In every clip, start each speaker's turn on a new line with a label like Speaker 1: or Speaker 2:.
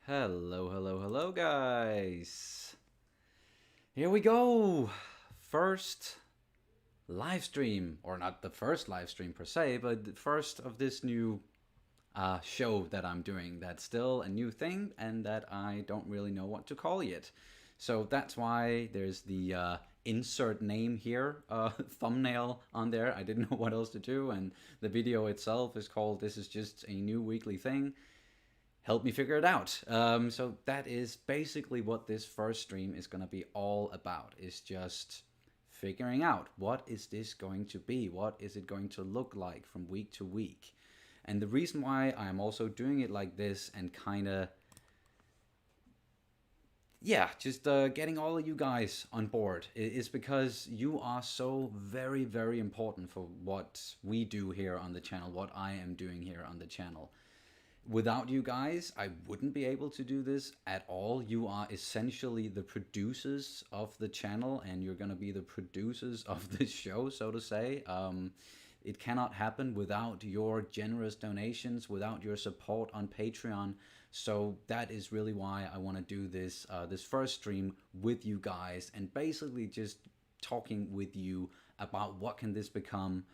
Speaker 1: Hello, hello, hello, guys. Here we go. First live stream, or not the first live stream per se, but the first of this new show that I'm doing. That's still a new thing, and that I don't really know what to call yet. So that's why there's the insert name here, thumbnail on there. I didn't know what else to do, and the video itself is called "This is just a new weekly thing." Help me figure it out. So that is basically what this first stream is going to be all about. Is just figuring out what is this going to be? What is it going to look like from week to week? And the reason why I'm also doing it like this and kind of just getting all of you guys on board is because you are so very, very important for what we do here on the channel, what I am doing here on the channel. Without you guys, I wouldn't be able to do this at all. You are essentially the producers of the channel, and you're going to be the producers of this show, so to say. It cannot happen without your generous donations, without your support on Patreon. So that is really why I want to do this this first stream with you guys, and basically just talking with you about what can this become,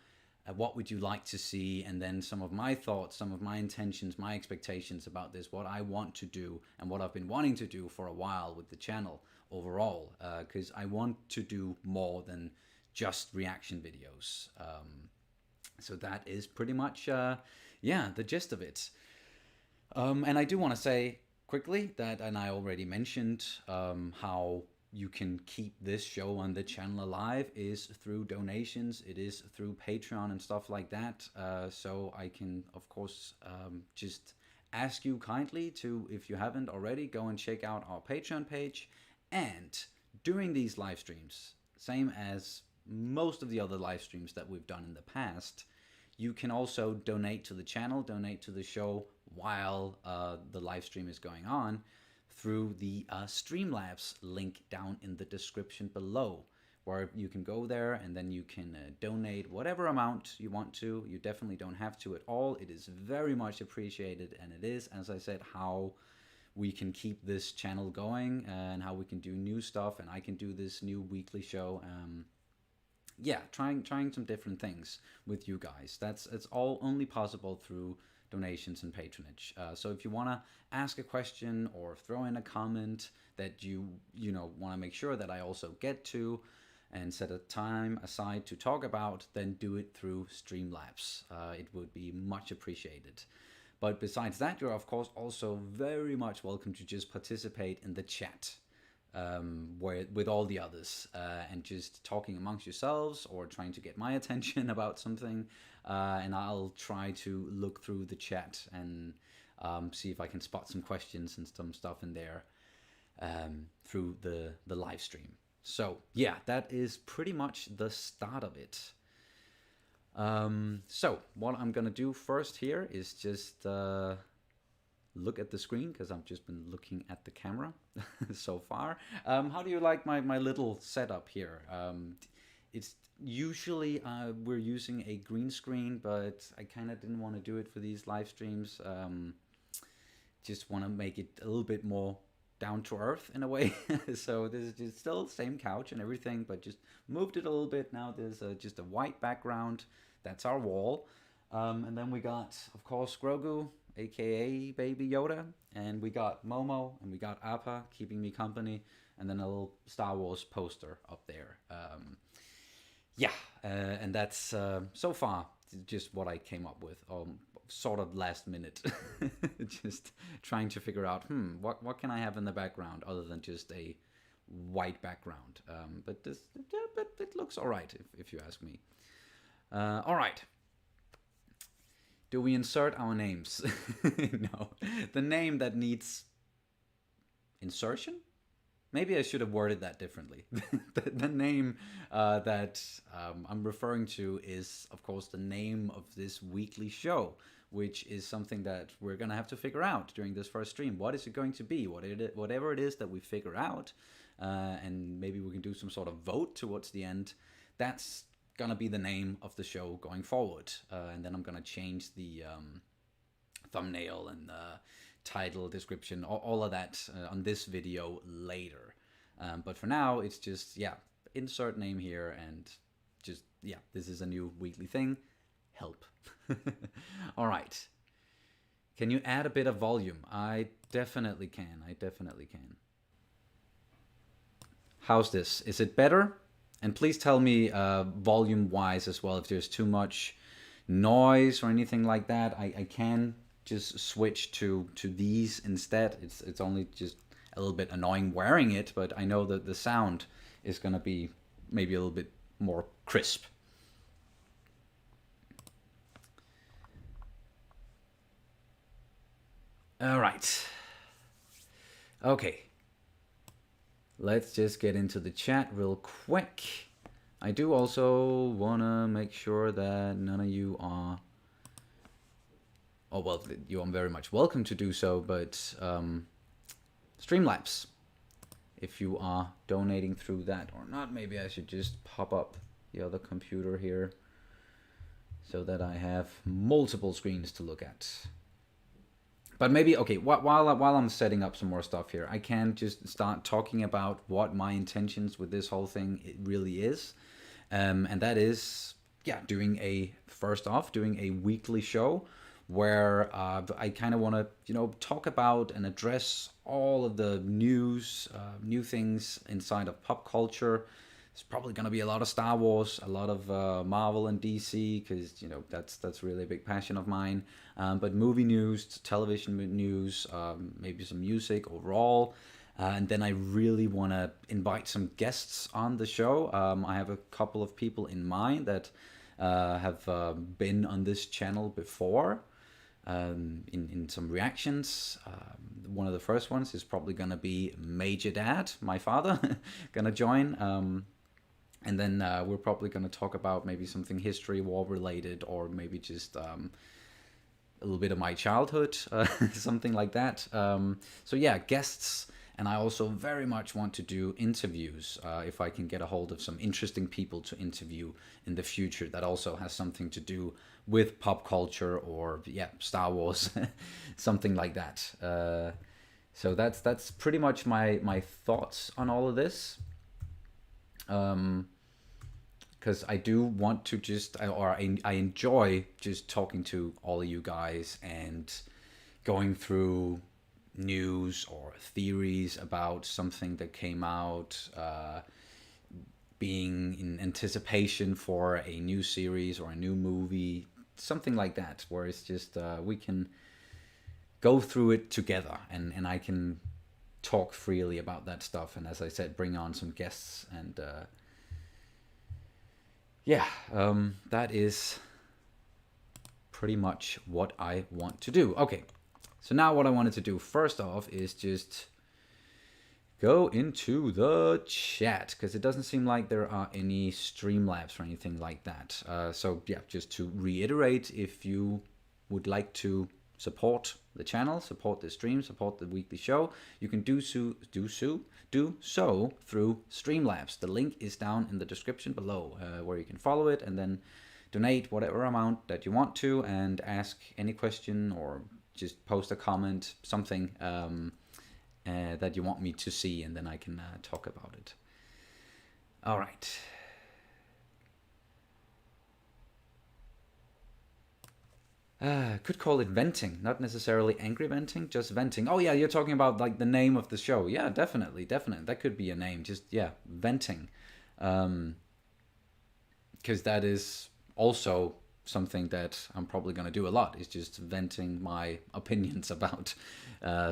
Speaker 1: what would you like to see, and then some of my thoughts, some of my intentions, my expectations about this, what I want to do, and what I've been wanting to do for a while with the channel overall, because I want to do more than just reaction videos. So that is pretty much, the gist of it. And I do want to say quickly that, and I already mentioned how you can keep this show on the channel alive is through donations. It is through Patreon and stuff like that. So I can, of course, just ask you kindly to, if you haven't already, go and check out our Patreon page. And during these live streams, same as most of the other live streams that we've done in the past, you can also donate to the channel, donate to the show while the live stream is going on through the Streamlabs link down in the description below, where you can go there and then you can donate whatever amount you want to. You definitely don't have to at all. It is very much appreciated, and it is, as I said, how we can keep this channel going and how we can do new stuff, and I can do this new weekly show. Trying some different things with you guys. It's all only possible through donations and patronage. So if you want to ask a question or throw in a comment that you want to make sure that I also get to and set a time aside to talk about, then do it through Streamlabs. It would be much appreciated. But besides that, you're of course also very much welcome to just participate in the chat. Where with all the others and just talking amongst yourselves or trying to get my attention about something, and I'll try to look through the chat and see if I can spot some questions and some stuff in there through the live stream. So yeah, that is pretty much the start of it. So what I'm gonna do first here is just look at the screen, because I've just been looking at the camera so far. How do you like my little setup here? It's usually we're using a green screen, but I kind of didn't want to do it for these live streams. Just want to make it a little bit more down to earth in a way. So this is just still the same couch and everything, but just moved it a little bit. Now there's just a white background. That's our wall. And then we got, of course, Grogu, aka Baby Yoda, and we got Momo, and we got Appa keeping me company, and then a little Star Wars poster up there. And that's so far just what I came up with, sort of last minute. Just trying to figure out, what can I have in the background other than just a white background. But it looks all right, if you ask me. All right. Do we insert our names? No. The name that needs insertion? Maybe I should have worded that differently. The name that I'm referring to is, of course, the name of this weekly show, which is something that we're going to have to figure out during this first stream. What is it going to be? Whatever it is that we figure out, and maybe we can do some sort of vote towards the end, that's gonna be the name of the show going forward, and then I'm gonna change the thumbnail and the title, description, all of that on this video later. But for now, it's just, yeah, insert name here and just, yeah, this is a new weekly thing. Help. All right. Can you add a bit of volume? I definitely can. I definitely can. How's this? Is it better? And please tell me volume-wise as well if there's too much noise or anything like that. I can just switch to these instead. It's only just a little bit annoying wearing it, but I know that the sound is going to be maybe a little bit more crisp. All right. Okay. Let's just get into the chat real quick. I do also want to make sure that none of you are... Oh, well, you are very much welcome to do so, but Streamlabs, if you are donating through that or not, maybe I should just pop up the other computer here so that I have multiple screens to look at. But maybe, okay, while I'm setting up some more stuff here, I can just start talking about what my intentions with this whole thing it really is. And that is, yeah, first off, doing a weekly show where I kind of want to, you know, talk about and address all of the news, new things inside of pop culture. It's probably going to be a lot of Star Wars, a lot of Marvel and DC, because, you know, that's really a big passion of mine. But movie news, television news, maybe some music overall. And then I really want to invite some guests on the show. I have a couple of people in mind that have been on this channel before in some reactions. One of the first ones is probably going to be Major Dad, my father, going to join. And then we're probably going to talk about maybe something history, war related, or maybe just a little bit of my childhood, something like that. So yeah, guests. And I also very much want to do interviews if I can get a hold of some interesting people to interview in the future that also has something to do with pop culture or, yeah, Star Wars, something like that. So that's pretty much my thoughts on all of this. Because I do want to I enjoy just talking to all of you guys and going through news or theories about something that came out, being in anticipation for a new series or a new movie, something like that, where it's just we can go through it together and I can talk freely about that stuff, and as I said, bring on some guests and that is pretty much what I want to do. Okay, so now what I wanted to do first off is just go into the chat, because it doesn't seem like there are any Streamlabs or anything like that. So yeah, just to reiterate, if you would like to support the channel, support the stream, support the weekly show, you can do so through Streamlabs. The link is down in the description below, where you can follow it and then donate whatever amount that you want to and ask any question or just post a comment, something that you want me to see, and then I can talk about it. All right. Could call it venting, not necessarily angry venting, just venting. Oh yeah, you're talking about like the name of the show. Yeah, definitely. That could be a name. Just, yeah, venting. Because that is also something that I'm probably going to do a lot, is just venting my opinions about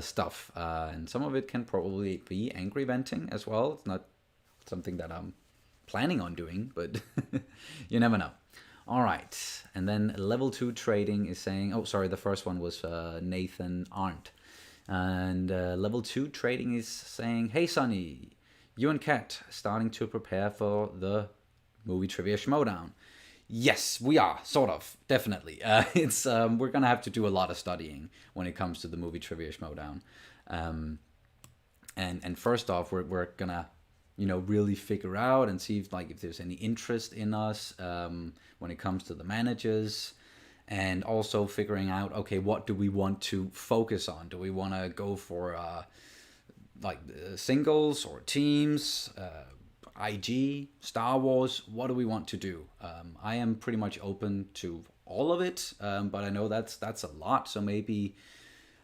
Speaker 1: stuff. And some of it can probably be angry venting as well. It's not something that I'm planning on doing, but you never know. All right, and then level 2 trading is saying, oh, sorry, the first one was Nathan Arndt. And level 2 trading is saying, hey, Sonny, you and Kat starting to prepare for the movie Trivia Schmodown. Yes, we are, sort of, definitely. It's we're going to have to do a lot of studying when it comes to the movie Trivia Schmodown. And first off, we're going to, you know, really figure out and see if there's any interest in us when it comes to the managers. and also figuring out, okay, what do we want to focus on? Do we want to go for singles or teams, IG, Star Wars? What do we want to do? I am pretty much open to all of it, but I know that's a lot, so maybe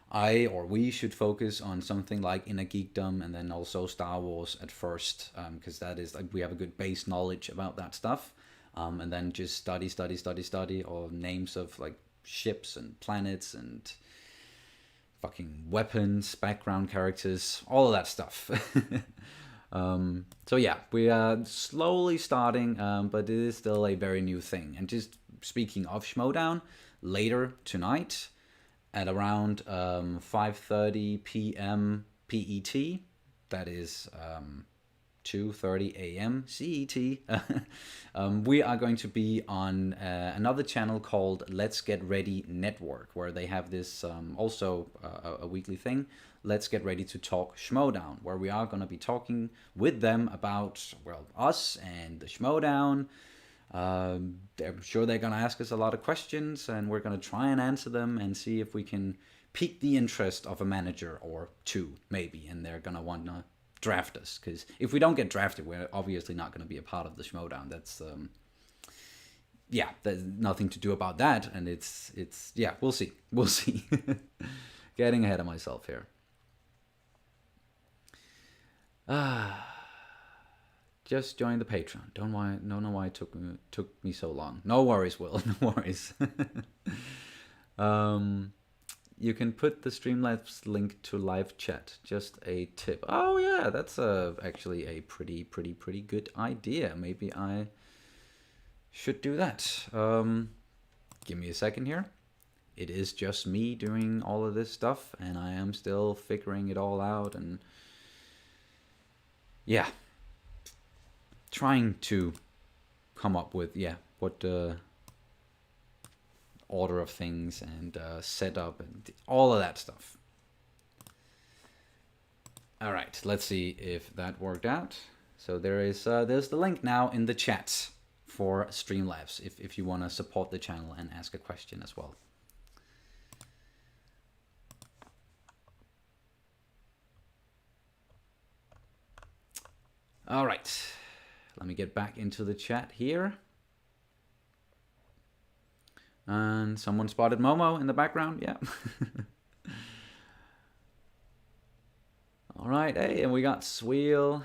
Speaker 1: I or we should focus on something like Inner Geekdom and then also Star Wars at first, because that is like we have a good base knowledge about that stuff, and then just study, or names of like ships and planets and fucking weapons, background characters, all of that stuff. So yeah, we are slowly starting, but it is still a very new thing. And just speaking of Schmodown, later tonight, at around 5:30 p.m. PET. That is 2:30 a.m. CET. We are going to be on another channel called Let's Get Ready Network, where they have this also a weekly thing, Let's Get Ready to Talk Schmodown, where we are going to be talking with them about, well, us and the Schmodown. I'm sure they're going to ask us a lot of questions, and we're going to try and answer them and see if we can pique the interest of a manager or two, maybe, and they're going to want to draft us, because if we don't get drafted, we're obviously not going to be a part of the Schmodown. That's yeah, there's nothing to do about that, and it's yeah, we'll see. Getting ahead of myself here. Just joined the Patreon. Don't know why it took me so long. No worries, Will. No worries. You can put the Streamlabs link to live chat. Just a tip. Oh yeah, that's actually a pretty good idea. Maybe I should do that. Give me a second here. It is just me doing all of this stuff, and I am still figuring it all out, and yeah, trying to come up with what order of things and setup and all of that stuff. All right, let's see if that worked out. So there's the link now in the chat for Streamlabs if you want to support the channel and ask a question as well. All right, let me get back into the chat here. And someone spotted Momo in the background, yeah. All right, hey, and we got Sweel.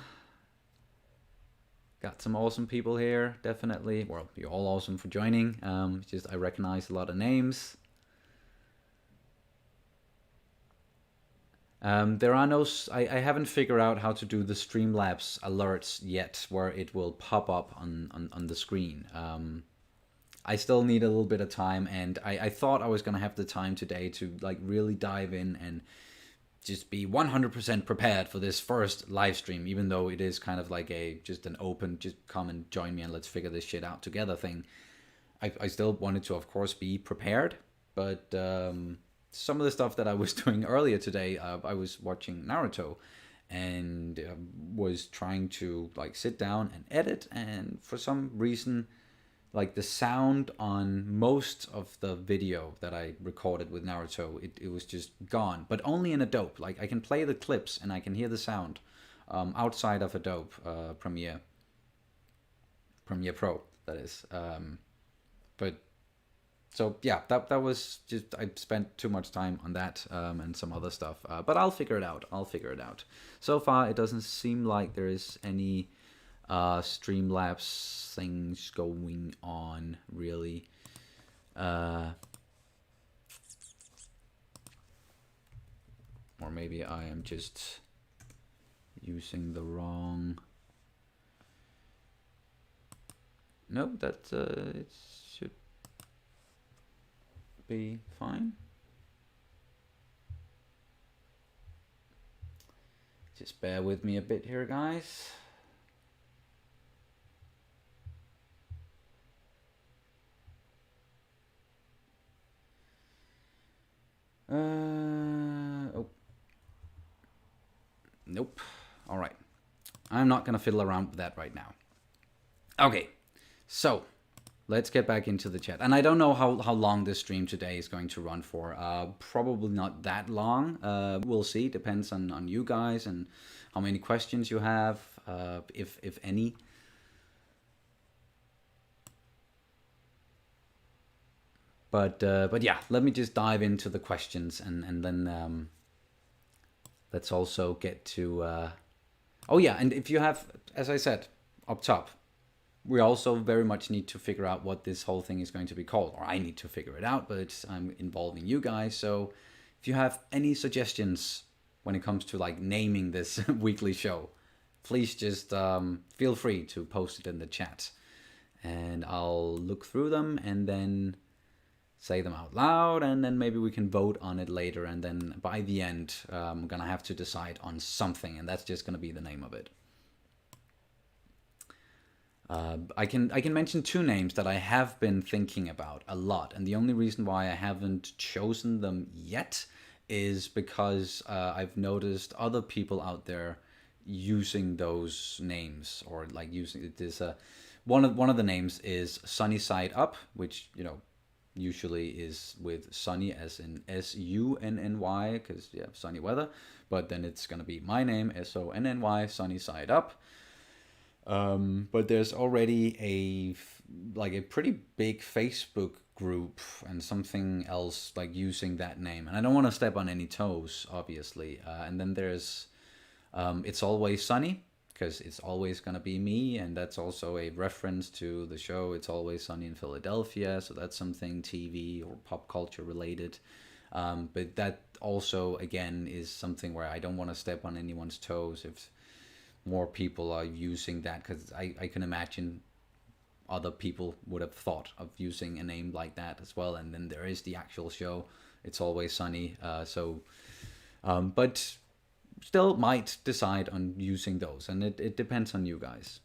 Speaker 1: Got some awesome people here, definitely. Well, you're all awesome for joining. Just I recognize a lot of names. There are no, I haven't figured out how to do the Streamlabs alerts yet, where it will pop up on the screen. I still need a little bit of time, and I thought I was going to have the time today to like really dive in and just be 100% prepared for this first live stream, even though it is kind of like just an open, just come and join me and let's figure this shit out together thing. I still wanted to, of course, be prepared, but some of the stuff that I was doing earlier today, I was watching Naruto and was trying to like sit down and edit, and for some reason, like the sound on most of the video that I recorded with Naruto, it was just gone, but only in Adobe. Like I can play the clips and I can hear the sound outside of Adobe Premiere Pro, that is. But so yeah, that was just, I spent too much time on that and some other stuff, but I'll figure it out. So far, it doesn't seem like there is any Streamlabs things going on, really. Or maybe I am just using the wrong... Nope, that it should be fine. Just bear with me a bit here, guys. Oh. Nope. All right. I'm not going to fiddle around with that right now. Okay. So, let's get back into the chat. And I don't know how long this stream today is going to run for. Probably not that long. We'll see. Depends on you guys and how many questions you have, if any. But yeah, let me just dive into the questions, and then let's also get to... oh yeah, and if you have, as I said, up top, we also very much need to figure out what this whole thing is going to be called. Or I need to figure it out, but I'm involving you guys. So if you have any suggestions when it comes to like naming this weekly show, please just feel free to post it in the chat. And I'll look through them and then say them out loud, and then maybe we can vote on it later, and then by the end I'm gonna have to decide on something, and that's just gonna be the name of it. I can mention two names that I have been thinking about a lot, and the only reason why I haven't chosen them yet is because I've noticed other people out there using those names, or like using it. Is one of the names is Sunny Side Up, which, you know, usually is with Sonny as in Sunny, because you have sunny weather, but then it's gonna be my name, Sonny, Sunny Side Up. But there's already a pretty big Facebook group and something else like using that name, and I don't want to step on any toes, obviously. And then there's It's Always Sunny, because it's always gonna be me, and that's also a reference to the show It's Always Sunny in Philadelphia, so that's something TV or pop culture related. But that also, again, is something where I don't want to step on anyone's toes if more people are using that, because I can imagine other people would have thought of using a name like that as well. And then there is the actual show It's Always Sunny, but still might decide on using those, and it depends on you guys.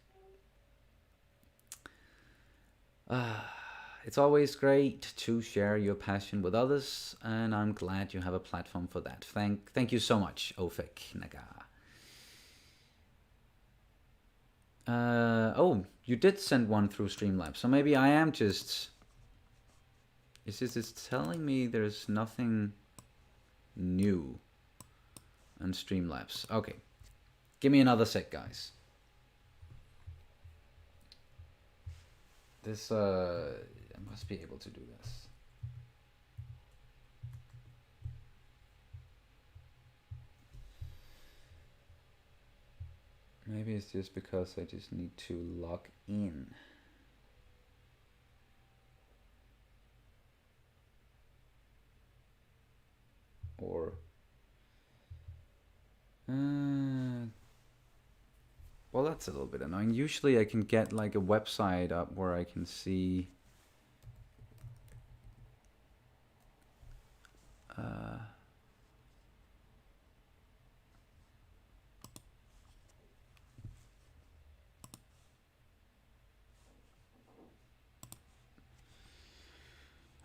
Speaker 1: It's always great to share your passion with others, and I'm glad you have a platform for that. Thank you so much, Ofek Naga. Oh, you did send one through Streamlabs, so maybe I am just... It's telling me there's nothing new on Streamlabs. Okay, give me another sec, guys. This, I must be able to do this. Maybe it's just because I just need to log in. Or... well, that's a little bit annoying. Usually I can get like a website up where I can see...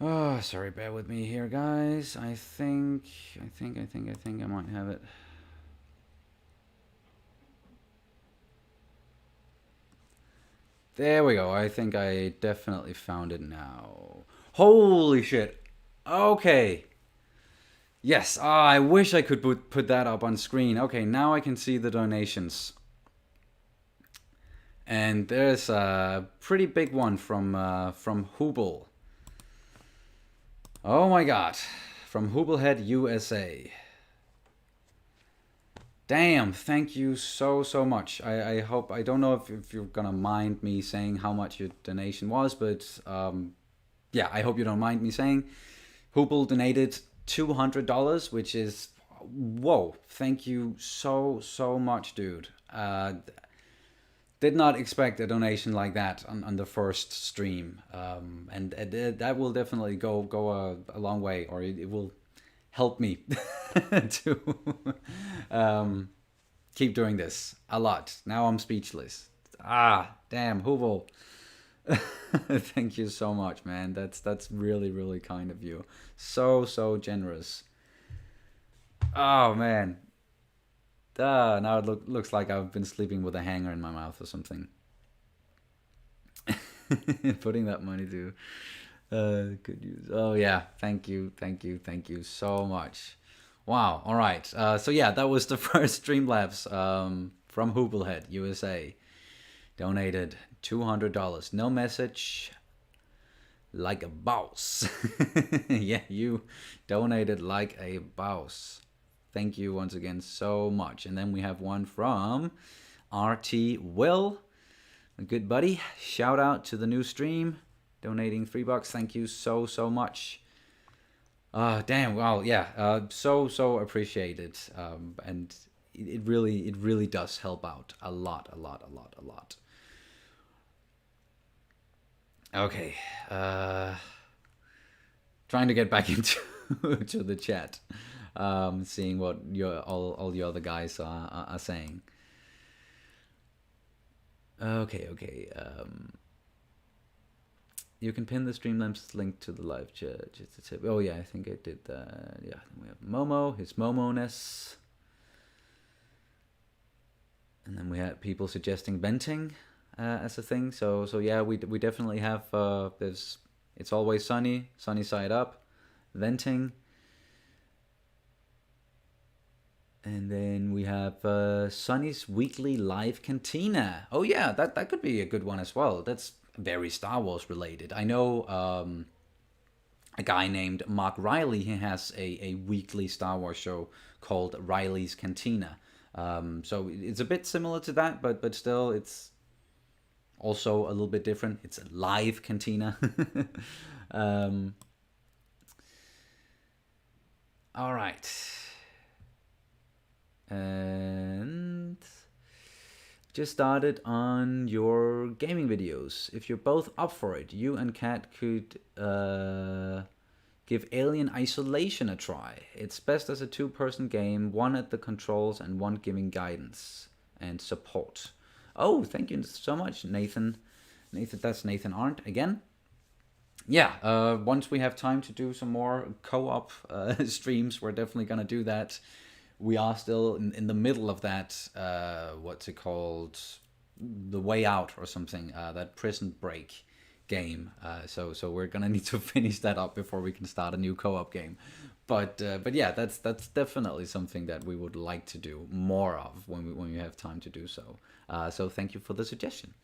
Speaker 1: oh, sorry, bear with me here, guys. I think I might have it. There we go. I think I definitely found it now. Holy shit. Okay. Yes. I wish I could put that up on screen. Okay, now I can see the donations. And there's a pretty big one from Hubel. Oh my god. From Hubelhead USA. Damn, thank you so much. I hope, I don't know if you're gonna mind me saying how much your donation was, but yeah, I hope you don't mind me saying. Hubel donated $200, which is, whoa, thank you so much, dude. Did not expect a donation like that on the first stream, and that will definitely go a long way, or it will help me to keep doing this a lot. Now I'm speechless. Damn, Hubel. Thank you so much, man. That's really kind of you. So generous. Oh man. Now it looks like I've been sleeping with a hanger in my mouth or something. putting that money to good use. Oh yeah, thank you, thank you, thank you so much. Wow. All right. So yeah, that was the first Streamlabs from Hooplehead, USA. Donated $200. No message, like a boss. Yeah, you donated like a boss. Thank you once again so much. And then we have one from RT Will, a good buddy. Shout out to the new stream, donating $3. Thank you so much. Damn. Well, yeah. So appreciated. And it really does help out a lot. Okay. Trying to get back into to the chat. Seeing what all the other guys are saying. Okay. You can pin the Streamlabs link to the live chat. Just a tip. Oh yeah, I think I did that. Yeah, we have Momo, his Momo-ness. And then we had people suggesting venting as a thing. So yeah, we definitely have. There's It's Always Sunny, Sunny Side Up, venting. And then we have Sunny's Weekly Live Cantina. Oh yeah, that could be a good one as well. That's very Star Wars related. I know a guy named Mark Riley. He has a weekly Star Wars show called Riley's Cantina. So it's a bit similar to that, but still it's also a little bit different. It's a live cantina. All right. And just started on your gaming videos. If you're both up for it, you and Kat could give Alien Isolation a try. It's best as a two-person game, one at the controls and one giving guidance and support. Oh, thank you so much, Nathan. That's Nathan Arndt again. Yeah, once we have time to do some more co-op streams, we're definitely gonna do that. We are still in the middle of that, what's it called? The Way Out or something, that Prison Break game. So we're gonna need to finish that up before we can start a new co-op game. But yeah, that's definitely something that we would like to do more of when we have time to do so. So thank you for the suggestion.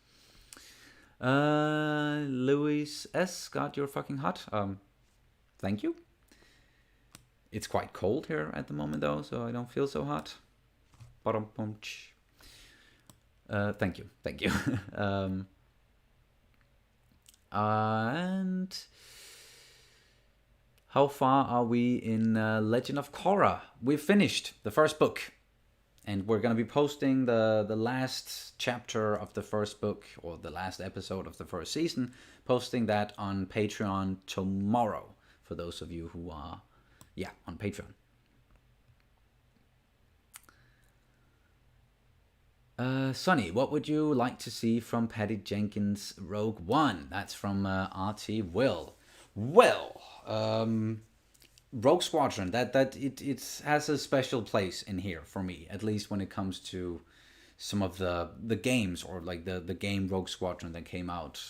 Speaker 1: Louis S. got your fucking hot. Thank you. It's quite cold here at the moment though, so I don't feel so hot. Thank you. And how far are we in Legend of Korra? We've finished the first book, and we're gonna be posting the last chapter of the first book, or the last episode of the first season, posting that on Patreon tomorrow for those of you who are on Patreon. Sonny, what would you like to see from Patty Jenkins' Rogue One? That's from RT Will. Well, Rogue Squadron, it has a special place in here for me, at least when it comes to some of the games, or like the game Rogue Squadron that came out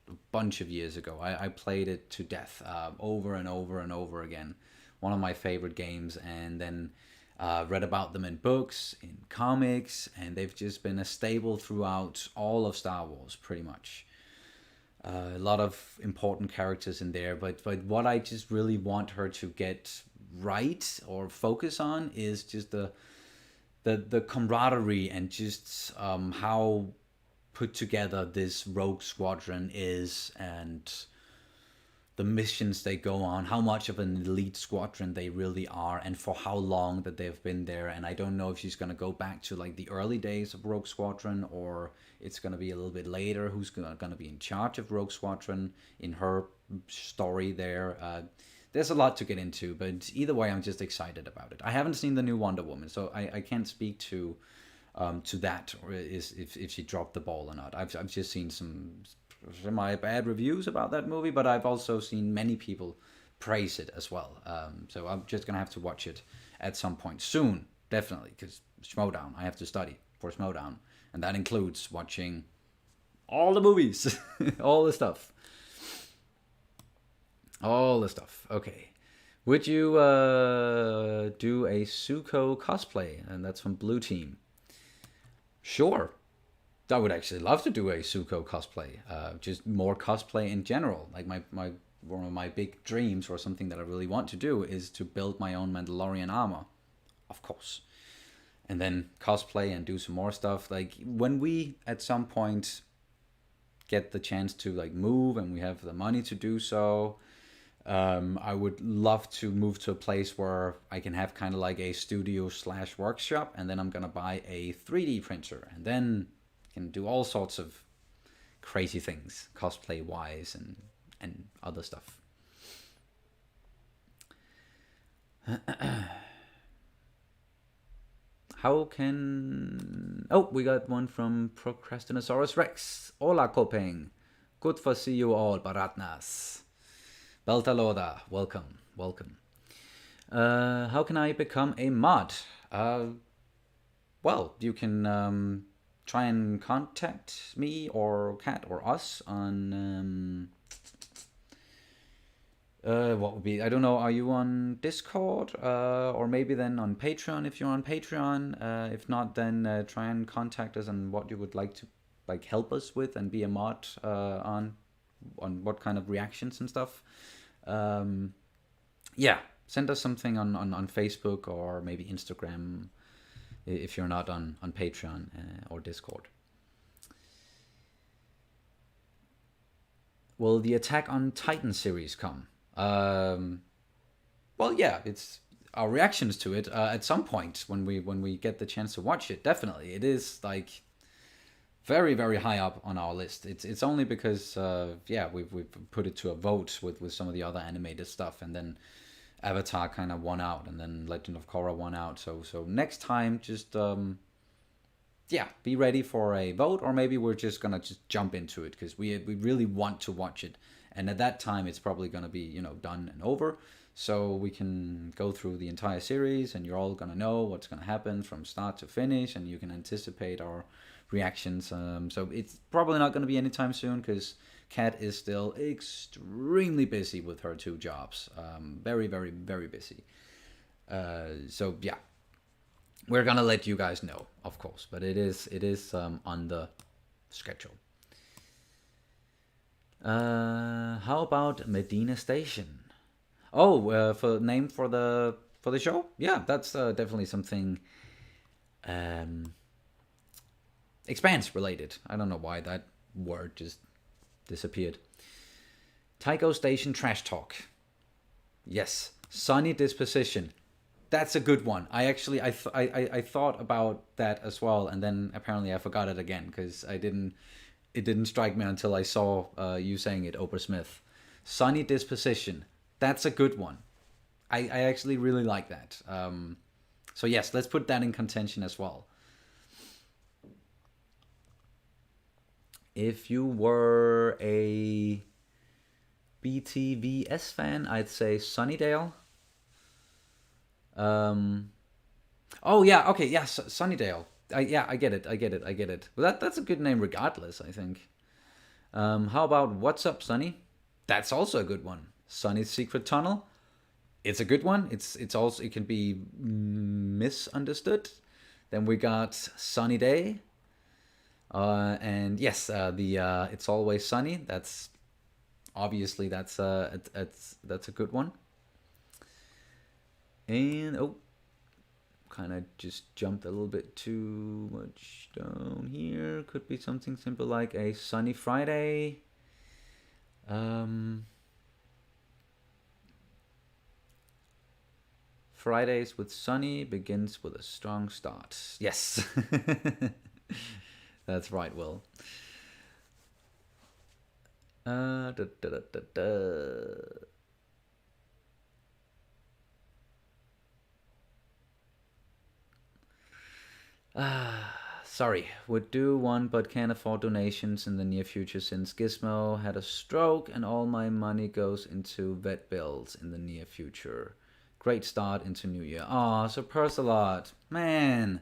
Speaker 1: a bunch of years ago. I played it to death over and over again. One of my favorite games, and then read about them in books, in comics, and they've just been a staple throughout all of Star Wars, pretty much. A lot of important characters in there, but what I just really want her to get right or focus on is just the camaraderie, and just how put together this Rogue Squadron is, and the missions they go on, how much of an elite squadron they really are, and for how long that they've been there. And I don't know if she's going to go back to like the early days of Rogue Squadron, or it's going to be a little bit later. Who's going to be in charge of Rogue Squadron in her story there? There's a lot to get into, but either way, I'm just excited about it. I haven't seen the new Wonder Woman, so I can't speak to that, or if she dropped the ball or not. I've just seen some semi-bad reviews about that movie, but I've also seen many people praise it as well. So I'm just gonna have to watch it at some point soon, definitely, because Schmodown, I have to study for Schmodown, and that includes watching All the movies. All the stuff. All the stuff. Okay. Would you do a Zuko cosplay? And that's from Blue Team. Sure. I would actually love to do a Zuko cosplay. Just more cosplay in general. Like one of my big dreams, or something that I really want to do, is to build my own Mandalorian armor. Of course. And then cosplay and do some more stuff. Like when we at some point get the chance to like move and we have the money to do so, I would love to move to a place where I can have kind of like a studio / workshop, and then I'm gonna buy a 3D printer, and then can do all sorts of crazy things cosplay wise and other stuff. How can... Oh, we got one from Procrastinosaurus Rex. Hola, Kopeng. Good for see you all, Baratnas. Beltaloda, welcome, welcome. How can I become a mod? Well, you can try and contact me or Kat or us on... what would be, I don't know, are you on Discord? Or maybe then on Patreon if you're on Patreon. If not, then try and contact us on what you would like to like help us with and be a mod on what kind of reactions and stuff. Yeah, send us something on Facebook or maybe Instagram if you're not on Patreon or Discord. Will the Attack on Titan series come? Well, yeah, it's our reactions to it at some point when we get the chance to watch it. Definitely, it is like very, very high up on our list. It's only because yeah, we've put it to a vote with some of the other animated stuff, and then Avatar kind of won out, and then Legend of Korra won out. So next time, just yeah, be ready for a vote, or maybe we're just gonna just jump into it because we really want to watch it, and at that time it's probably gonna be done and over, so we can go through the entire series, and you're all gonna know what's gonna happen from start to finish, and you can anticipate our reactions. So it's probably not gonna be anytime soon because Kat is still extremely busy with her 2 jobs. Very, very, very busy. So yeah, we're gonna let you guys know, of course, but it is on the schedule. How about Medina Station? Oh, for name for the show? Yeah, that's definitely something Expanse related. I don't know why that word just disappeared. Tycho Station Trash Talk. Yes. Sonny Disposition. That's a good one. I actually I thought about that as well, and then apparently I forgot it again because it didn't strike me until I saw you saying it, Oprah Smith. Sonny Disposition. That's a good one. I actually really like that. So yes, let's put that in contention as well. If you were a BTVS fan, I'd say Sunnydale. Oh yeah, okay, yeah, Sunnydale. Yeah, I get it. Well, that's a good name regardless, I think. How about What's Up, Sunny? That's also a good one. Sunny's Secret Tunnel. It's a good one. It's also, it can be misunderstood. Then we got Sunny Day. And yes, the It's Always Sunny. That's obviously that's a good one. And kind of just jumped a little bit too much down here. Could be something simple like a Sunny Friday. Fridays with Sunny begins with a strong start. Yes. That's right, Will. Sorry, would do one but can't afford donations in the near future since Gizmo had a stroke and all my money goes into vet bills in the near future. Great start into New Year. Aw, so Persalot. Man.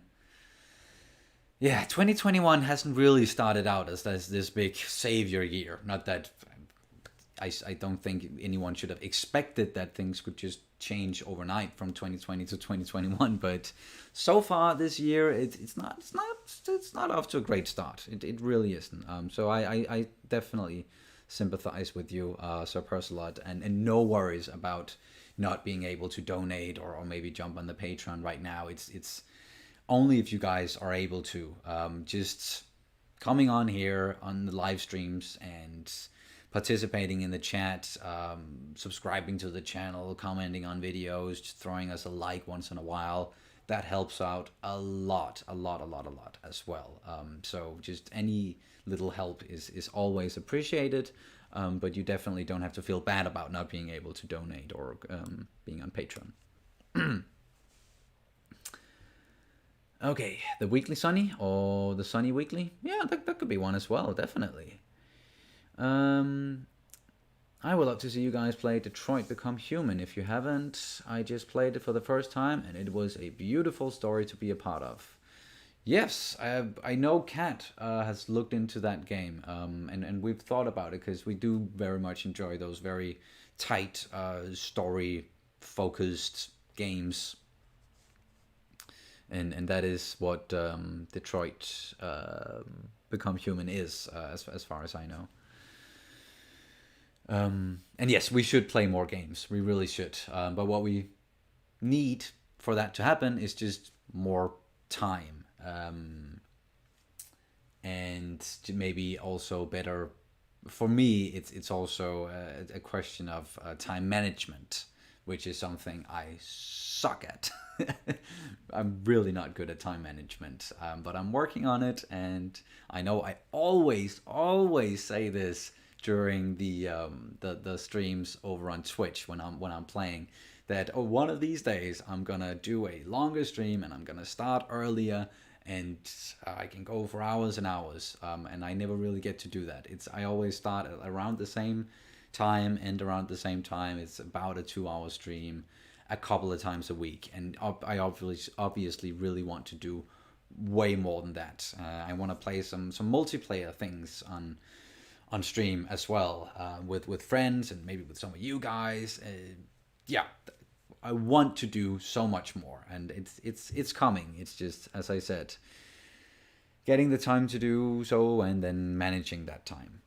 Speaker 1: Yeah, 2021 hasn't really started out as this big savior year. Not that I don't think anyone should have expected that things could just change overnight from 2020 to 2021. But so far this year, it's not off to a great start. It really isn't. So I definitely sympathize with you, Sir Percelot, and no worries about not being able to donate or maybe jump on the Patreon right now. It's only if you guys are able to, just coming on here on the live streams and participating in the chat, subscribing to the channel, commenting on videos, just throwing us a like once in a while. That helps out a lot as well. So just any little help is always appreciated. But you definitely don't have to feel bad about not being able to donate or being on Patreon. Okay, the weekly Sonny or the Sonny weekly? Yeah, that could be one as well, definitely. I would love to see you guys play Detroit Become Human. If you haven't, I just played it for the first time, and it was a beautiful story to be a part of. Yes, I know Kat has looked into that game, and we've thought about it because we do very much enjoy those very tight, story-focused games. And that is what Detroit Become Human is, as far as I know. And yes, we should play more games. We really should. But what we need for that to happen is just more time. And maybe also better. For me, it's also a question of time management, which is something I suck at. I'm really not good at time management, but I'm working on it, and I know I always say this during the streams over on Twitch when I'm playing, that one of these days I'm gonna do a longer stream and I'm gonna start earlier, and I can go for hours and hours, and I never really get to do that. I always start at around the same time, end around the same time. It's about a 2-hour stream a couple of times a week, and I obviously really want to do way more than that. I want to play some multiplayer things on stream as well, with friends and maybe with some of you guys. Yeah, I want to do so much more, and it's coming. It's just, as I said, getting the time to do so and then managing that time.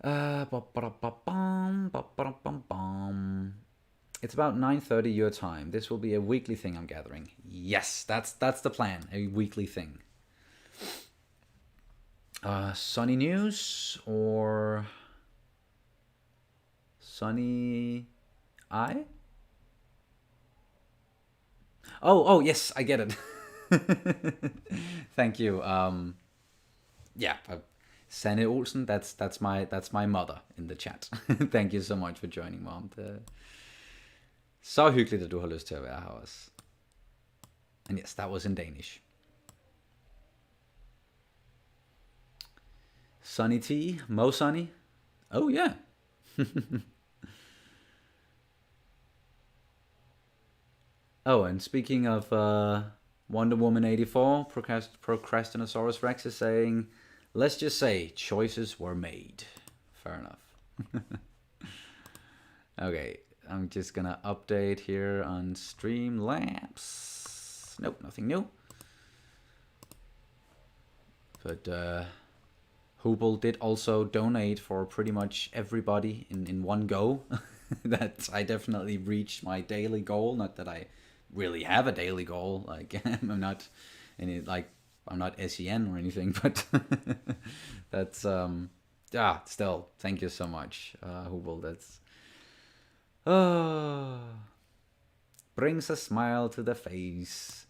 Speaker 1: It's about 9:30 your time. This will be a weekly thing, I'm gathering. Yes, that's the plan. A weekly thing. Sonny news or Sonny I? Oh yes, I get it. Thank you. Yeah, Sanne Olsen. That's my mother in the chat. Thank you so much for joining, mom. Så hyggeligt, at du har lyst til at være her også. And yes, that was in Danish. Sonny T, Mo Sonny. Oh yeah. Oh, and speaking of Wonder Woman 84, Procrastinosaurus Rex is saying, let's just say choices were made. Fair enough. Okay, I'm just gonna update here on Streamlabs. Nope, nothing new. But Hubel did also donate for pretty much everybody in one go. That I definitely reached my daily goal. Not that I really have a daily goal. Like I'm not I'm not SEN or anything, but that's still, thank you so much, Hubel. That's brings a smile to the face.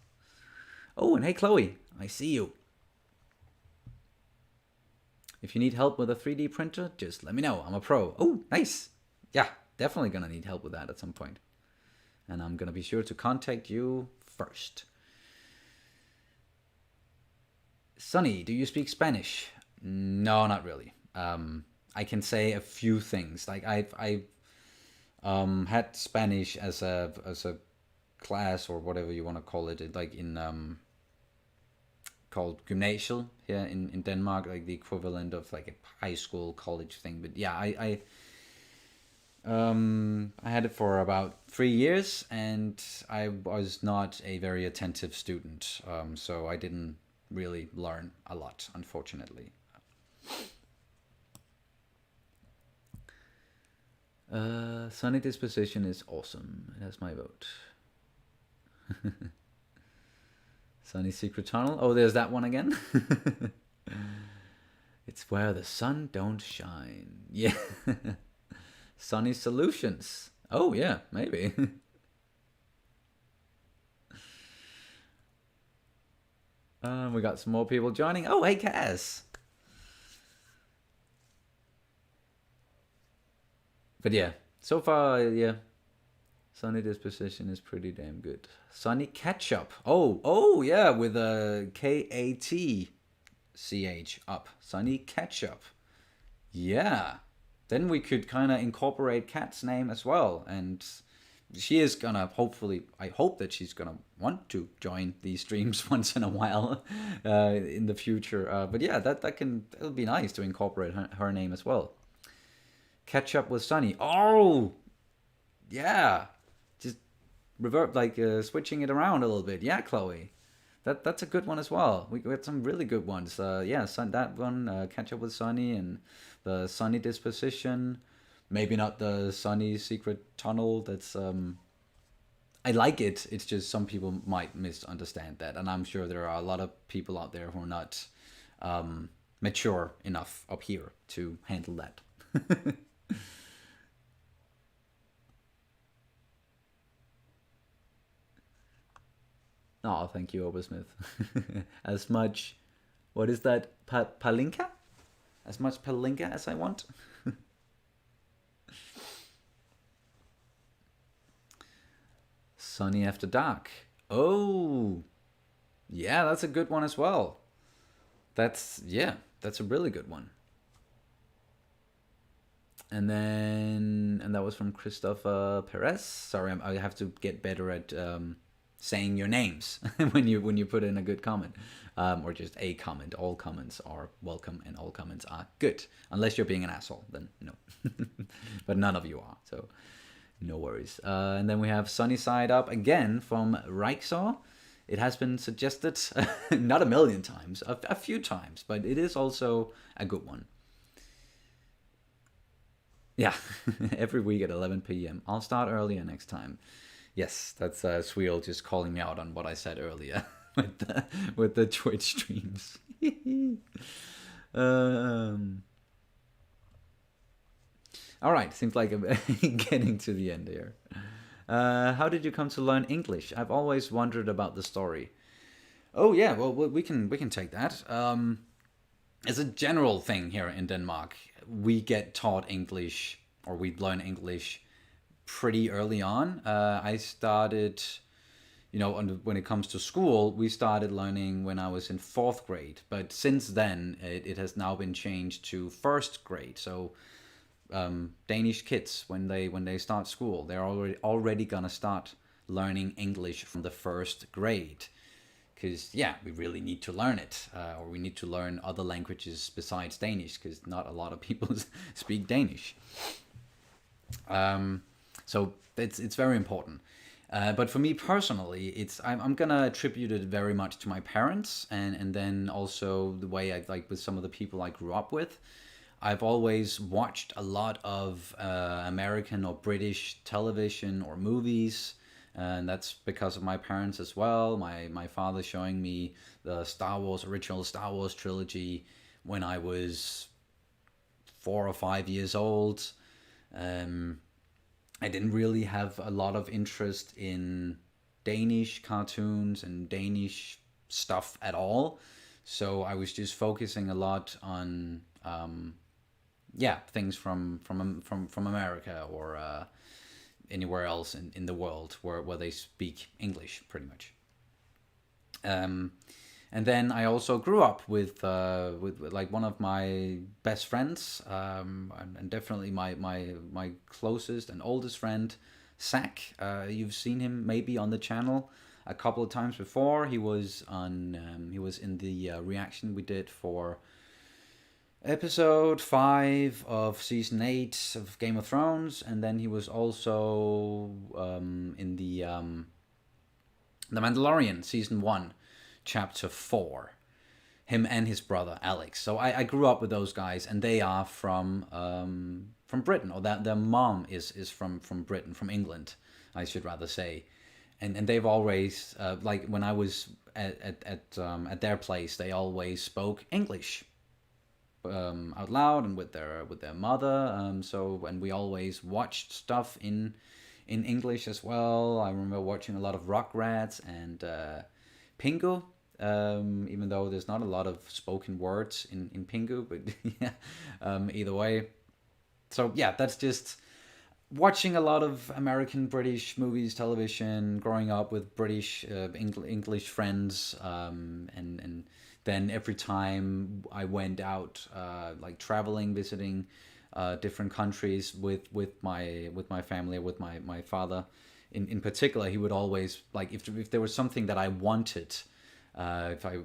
Speaker 1: Oh, and hey Chloe, I see you. If you need help with a 3D printer, just let me know. I'm a pro. Oh, nice. Yeah, definitely gonna need help with that at some point. And I'm gonna be sure to contact you first. Sonny, do you speak Spanish? No, not really. I can say a few things. Like Had Spanish as a class or whatever you want to call it, like in called gymnasial here in Denmark, like the equivalent of like a high school college thing. But yeah, I had it for about 3 years, and I was not a very attentive student, so I didn't really learn a lot, unfortunately. Sunny disposition is awesome. It has my vote. Sunny secret tunnel. Oh, there's that one again. It's where the sun don't shine. Yeah. Sunny solutions. Oh yeah, maybe. We got some more people joining. Oh, hey, Cass. But yeah, so far, yeah, Sunny disposition is pretty damn good. Sunny ketchup. Oh yeah, with a KATCH up. Sunny ketchup. Yeah. Then we could kind of incorporate Kat's name as well, and she is gonna hopefully. I hope that she's gonna want to join these streams once in a while in the future. But yeah, it'll be nice to incorporate her name as well. Catch up with Sunny. Oh, yeah. Just revert like switching it around a little bit. Yeah, Chloe. That's a good one as well. We had some really good ones. Yeah, that one, catch up with Sunny, and the Sunny disposition. Maybe not the Sunny secret tunnel. That's I like it. It's just some people might misunderstand that, and I'm sure there are a lot of people out there who are not mature enough up here to handle that. Oh, thank you, Obersmith. As much, what is that? Palinka? As much palinka as I want. Sunny after dark. Oh, yeah, that's a good one as well. That's a really good one. And that was from Christopher Perez. Sorry, I have to get better at saying your names when you put in a good comment, or just a comment. All comments are welcome, and all comments are good, unless you're being an asshole. Then no, but none of you are, so no worries. And then we have Sunny Side Up again from Reixaw. It has been suggested not a million times, a few times, but it is also a good one. Yeah, every week at 11 p.m. I'll start earlier next time. Yes, that's Sweel just calling me out on what I said earlier with the Twitch streams. All right, seems like I'm getting to the end here. How did you come to learn English? I've always wondered about the story. Oh yeah, well we can take that. It's a general thing here in Denmark. We get taught English, or we learn English pretty early on. I started, when it comes to school, we started learning when I was in fourth grade. But since then, it has now been changed to first grade. So Danish kids, when they start school, they're already gonna start learning English from the first grade. Because yeah, we really need to learn it, or we need to learn other languages besides Danish, because not a lot of people speak Danish. So it's very important. But for me personally, I'm gonna attribute it very much to my parents, and then also the way I like with some of the people I grew up with. I've always watched a lot of American or British television or movies, and that's because of my parents as well. My father showing me the original Star Wars trilogy when I was 4 or 5 years old. I didn't really have a lot of interest in Danish cartoons and Danish stuff at all, so I was just focusing a lot on things from America, or anywhere else in the world where they speak English, pretty much. And then I also grew up with like one of my best friends, and definitely my closest and oldest friend, Zach. You've seen him maybe on the channel a couple of times before. He was in the reaction we did for episode 5 of season 8 of Game of Thrones, and then he was also in the Mandalorian season 1, chapter 4. Him and his brother Alex. So I grew up with those guys, and they are from Britain, or that their mom is from Britain, from England, I should rather say. And they've always like when I was at their place, they always spoke English out loud and with their mother. So and we always watched stuff in English as well. I remember watching a lot of Rugrats and Pingu. Even though there's not a lot of spoken words in Pingu, but yeah, either way. So yeah, that's just watching a lot of American, British movies, television, growing up with British, English friends, and then every time I went out, like traveling, visiting different countries with my family, with my father, in particular, he would always like if there was something that I wanted.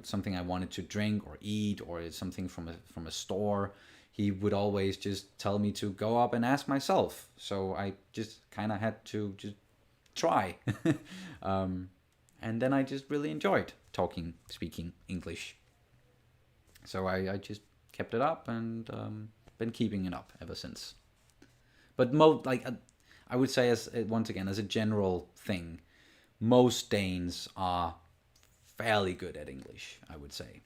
Speaker 1: Something I wanted to drink or eat, or something from a store, he would always just tell me to go up and ask myself. So I just kind of had to just try, and then I just really enjoyed speaking English. So I just kept it up and been keeping it up ever since. But I would say, as once again, as a general thing, most Danes are fairly good at English, I would say.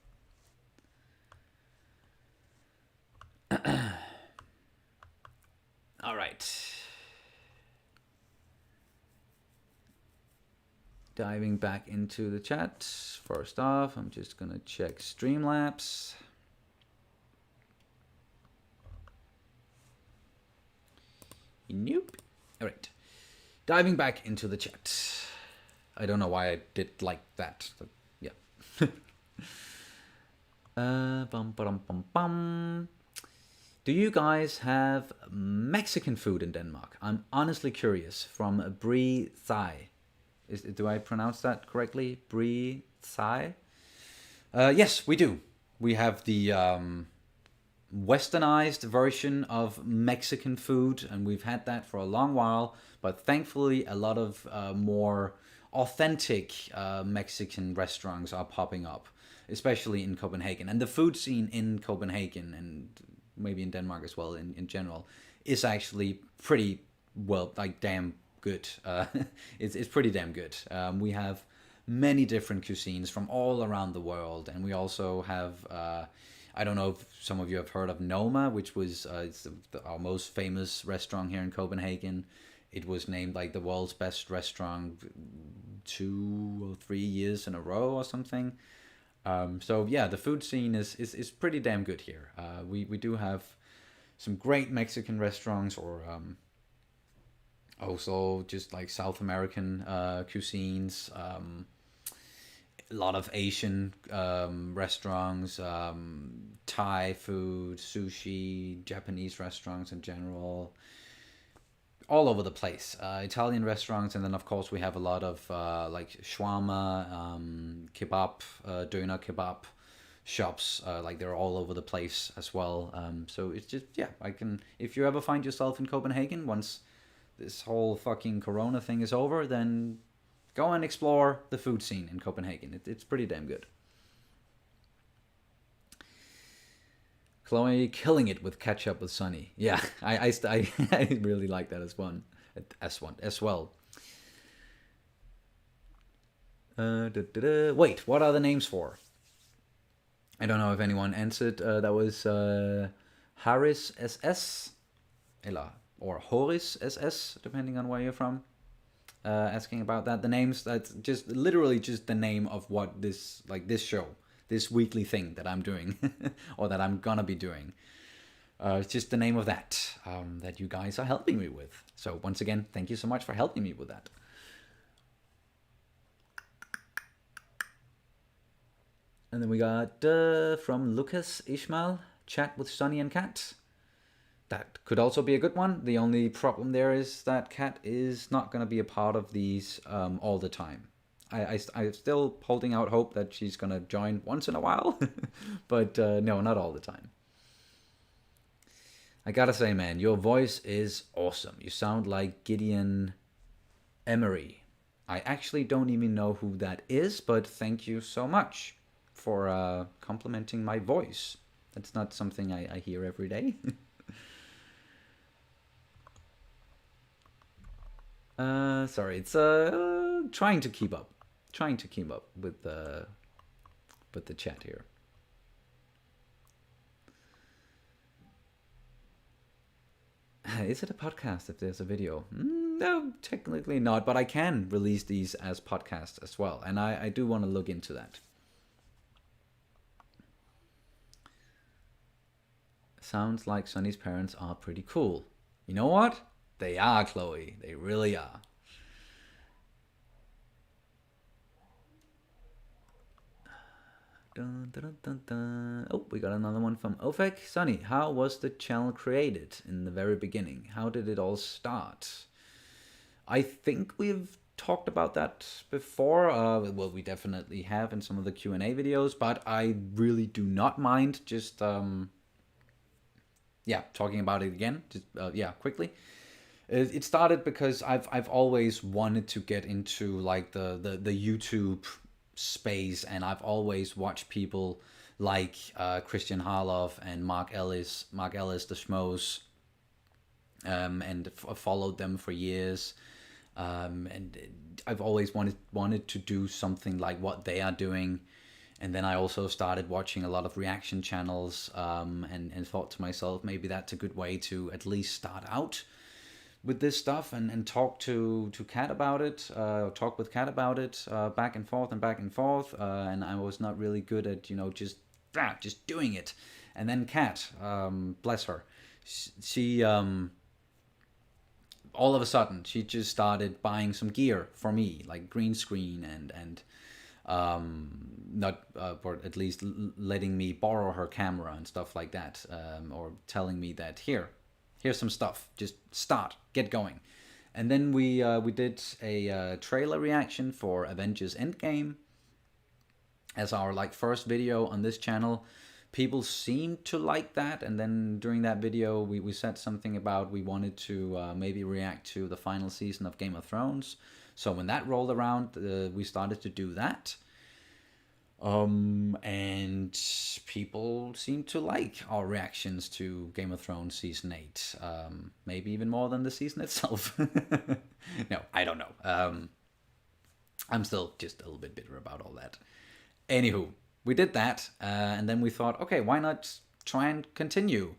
Speaker 1: All right. Diving back into the chat. First off, I'm just going to check Streamlabs. Nope. All right. Diving back into the chat. I don't know why I did like that. But yeah. Bum, bum, bum, bum. Do you guys have Mexican food in Denmark? I'm honestly curious. From Brie Thai. Do I pronounce that correctly? Brie Thai? Yes, we do. We have the westernized version of Mexican food, and we've had that for a long while. But thankfully, a lot of more authentic Mexican restaurants are popping up, especially in Copenhagen. And the food scene in Copenhagen, and maybe in Denmark as well in general, is actually pretty, well, like damn good. It's pretty damn good. We have many different cuisines from all around the world, and we also have I don't know if some of you have heard of Noma, which was our most famous restaurant here in Copenhagen. It was named like the world's best restaurant 2 or 3 years in a row or something. So yeah, the food scene is pretty damn good here. We do have some great Mexican restaurants, or also just like South American cuisines. A lot of Asian restaurants, Thai food, sushi, Japanese restaurants in general, all over the place. Italian restaurants, and then of course we have a lot of like shawarma, kebab, doner kebab shops. Like they're all over the place as well. So it's just, yeah, if you ever find yourself in Copenhagen once this whole fucking Corona thing is over, then go and explore the food scene in Copenhagen. It's pretty damn good. Chloe killing it with ketchup with Sonny. Yeah, I really like that as well. Wait, what are the names for? I don't know if anyone answered. That was Harris SS, or Horis SS, depending on where you're from. Asking about that. The names, that's just literally just the name of what this show, this weekly thing that I'm doing, or that I'm gonna be doing. It's just the name of that that you guys are helping me with. So once again, thank you so much for helping me with that. And then we got from Lucas Ishmael, chat with Sonny and Kat. That could also be a good one. The only problem there is that Kat is not going to be a part of these all the time. I'm still holding out hope that she's going to join once in a while, but no, not all the time. I gotta say, man, your voice is awesome. You sound like Gideon Emery. I actually don't even know who that is, but thank you so much for complimenting my voice. That's not something I hear every day. Sorry, it's trying to keep up, with the chat here. Is it a podcast if there's a video? No, technically not, but I can release these as podcasts as well, and I do want to look into that. Sounds like Sonny's parents are pretty cool. You know what? They are, Chloe. They really are. Dun, dun, dun, dun. Oh, we got another one from Ofek. Sonny, how was the channel created in the very beginning? How did it all start? I think we've talked about that before. Well, we definitely have in some of the Q&A videos, but I really do not mind just talking about it again. Just quickly. It started because I've always wanted to get into like the YouTube space, and I've always watched people like Christian Harloff and Mark Ellis, the Schmoes, and followed them for years. And I've always wanted to do something like what they are doing. And then I also started watching a lot of reaction channels, and thought to myself, maybe that's a good way to at least start out with this stuff, and talk to Kat about it, talk with Kat about it, back and forth, and I was not really good at just doing it. And then Kat, bless her, she all of a sudden she just started buying some gear for me, like green screen and not or at least letting me borrow her camera and stuff like that, or telling me that here's some stuff, just get going. And then we did a trailer reaction for Avengers Endgame as our like first video on this channel. People seemed to like that, and then during that video we said something about we wanted to maybe react to the final season of Game of Thrones. So when that rolled around, we started to do that. And people seem to like our reactions to Game of Thrones Season 8. Maybe even more than the season itself. No, I don't know. I'm still just a little bit bitter about all that. Anywho, we did that, and then we thought, okay, why not try and continue?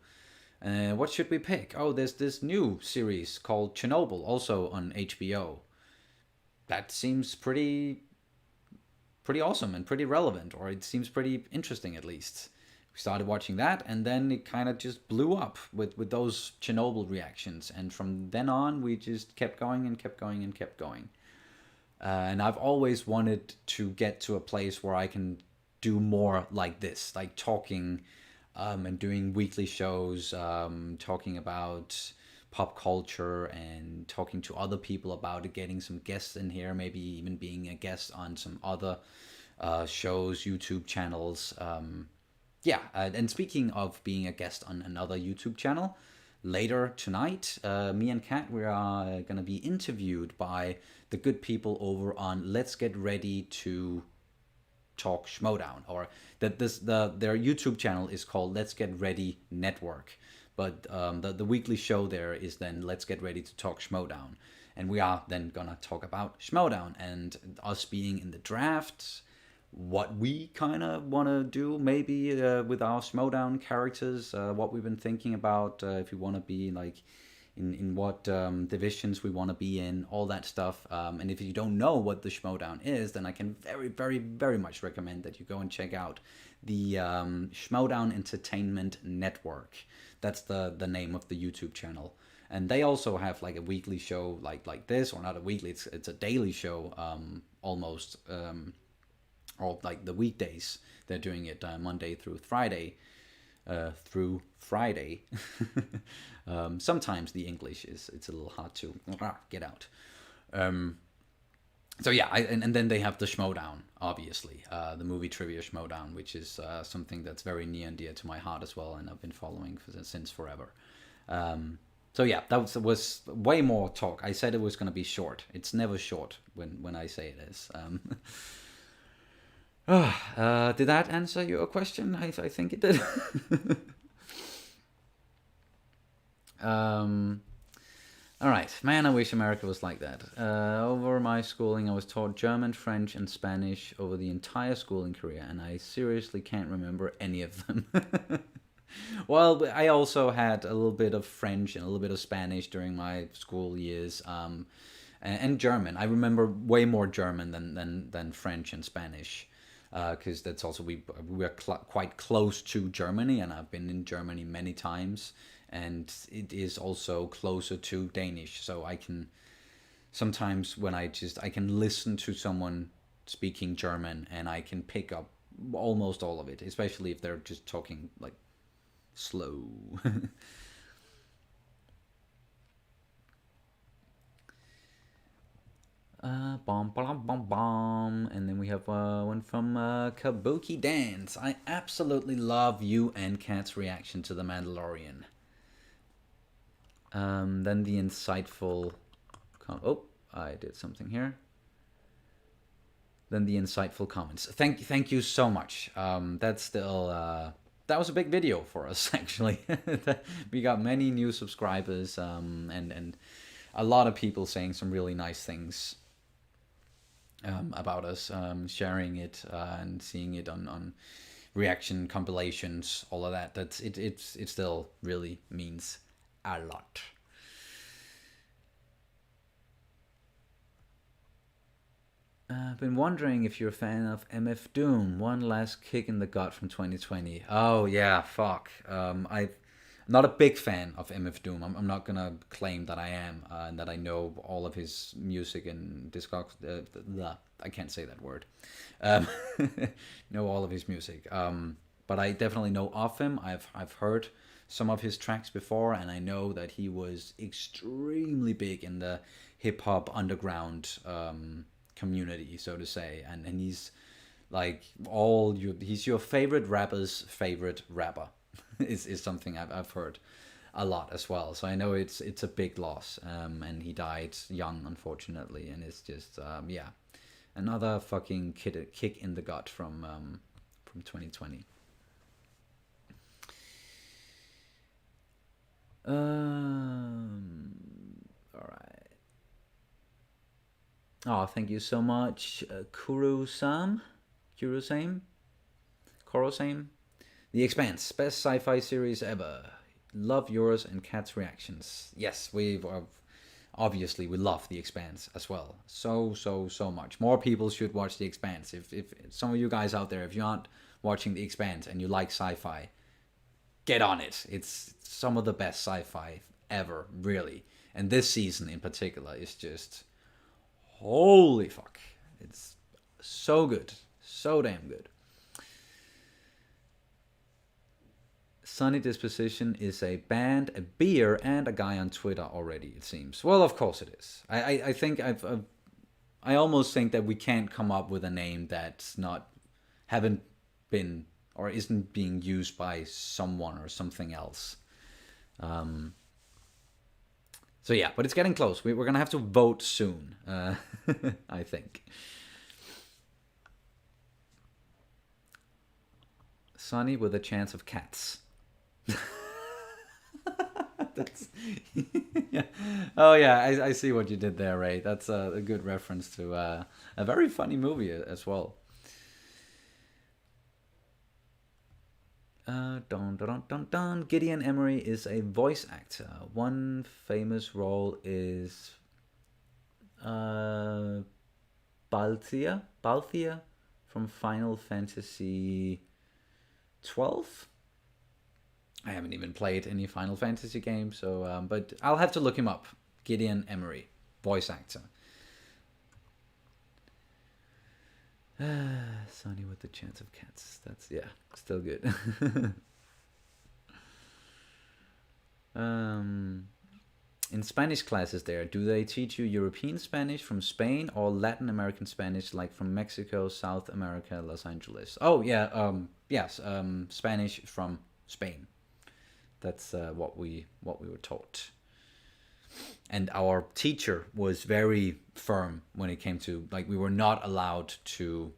Speaker 1: What should we pick? Oh, there's this new series called Chernobyl, also on HBO. That seems pretty awesome and pretty relevant, or it seems pretty interesting at least. We started watching that, and then it kind of just blew up with those Chernobyl reactions, and from then on we just kept going and kept going and kept going. And I've always wanted to get to a place where I can do more like this, like talking and doing weekly shows, talking about pop culture and talking to other people about it, getting some guests in here, maybe even being a guest on some other shows, YouTube channels. And speaking of being a guest on another YouTube channel, later tonight, me and Kat, we are going to be interviewed by the good people over on Let's Get Ready to Talk Schmodown, or their YouTube channel is called Let's Get Ready Network. But the weekly show there is then Let's Get Ready to Talk Schmodown. And we are then going to talk about Schmodown and us being in the drafts, what we kind of want to do maybe with our Schmodown characters, what we've been thinking about, if we want to be like in what divisions we want to be in, all that stuff. And if you don't know what the Schmodown is, then I can very, very, very much recommend that you go and check out the Schmodown Entertainment Network. That's the name of the YouTube channel. And they also have like a weekly show like this, or not a weekly, it's a daily show almost, or like the weekdays. They're doing it Monday through Friday. Sometimes the English it's a little hard to get out. So yeah, and then they have the Schmodown, obviously, the movie trivia Schmodown, which is something that's very near and dear to my heart as well, and I've been following since forever. So yeah, that was way more talk. I said it was going to be short. It's never short when I say it is. Did that answer your question? I think it did. All right, man, I wish America was like that. Over my schooling, I was taught German, French, and Spanish over the entire schooling career, and I seriously can't remember any of them. Well, I also had a little bit of French and a little bit of Spanish during my school years, and German. I remember way more German than French and Spanish, because that's also we're quite close to Germany, and I've been in Germany many times. And it is also closer to Danish, so I can sometimes when I can listen to someone speaking German and I can pick up almost all of it, especially if they're just talking like slow. Bom, bom, bom, bom. And then we have one from Kabuki Dance. I absolutely love you and Kat's reaction to The Mandalorian. Then the insightful... Oh, I did something here. Then the insightful comments. Thank you so much. That's still... that was a big video for us, actually. We got many new subscribers and a lot of people saying some really nice things about us, sharing it and seeing it on reaction compilations, all of that. It still really means a lot. I've been wondering if you're a fan of MF Doom. One last kick in the gut from 2020. Oh yeah, fuck. I'm not a big fan of MF Doom. I'm not gonna claim that I am and that I know all of his music and discography. I can't say that word. Know all of his music. But I definitely know of him. I've heard some of his tracks before, and I know that he was extremely big in the hip hop underground community, so to say, and he's like he's your favorite rapper's favorite rapper. is something I've heard a lot as well. So I know it's a big loss, and he died young, unfortunately, and it's just yeah, another fucking kick in the gut from 2020. All right. Oh, thank you so much, Kurosame. The Expanse, best sci-fi series ever. Love yours and Kat's reactions. Yes, obviously we love The Expanse as well. So much. More people should watch The Expanse. If some of you guys out there, if you aren't watching The Expanse and you like sci-fi, get on it. It's some of the best sci-fi ever, really. And this season in particular is just holy fuck. It's so good. So damn good. Sonny Disposition is a band, a beer, and a guy on Twitter already, it seems. Well, of course it is. I think I almost think that we can't come up with a name that's haven't been or isn't being used by someone or something else. So yeah, but it's getting close. We're going to have to vote soon, I think. Sonny with a chance of cats. That's yeah. Oh yeah, I see what you did there, Ray. That's a good reference to a very funny movie as well. Gideon Emery is a voice actor. One famous role is Balthia from Final Fantasy 12. I haven't even played any Final Fantasy games, so but I'll have to look him up. Gideon Emery, voice actor. Sonny with the chance of cats. That's, yeah, still good. In Spanish classes there, do they teach you European Spanish from Spain or Latin American Spanish like from Mexico, South America, Los Angeles? Oh yeah, yes, Spanish from Spain. That's what we were taught. And our teacher was very firm when it came to, like, we were not allowed to.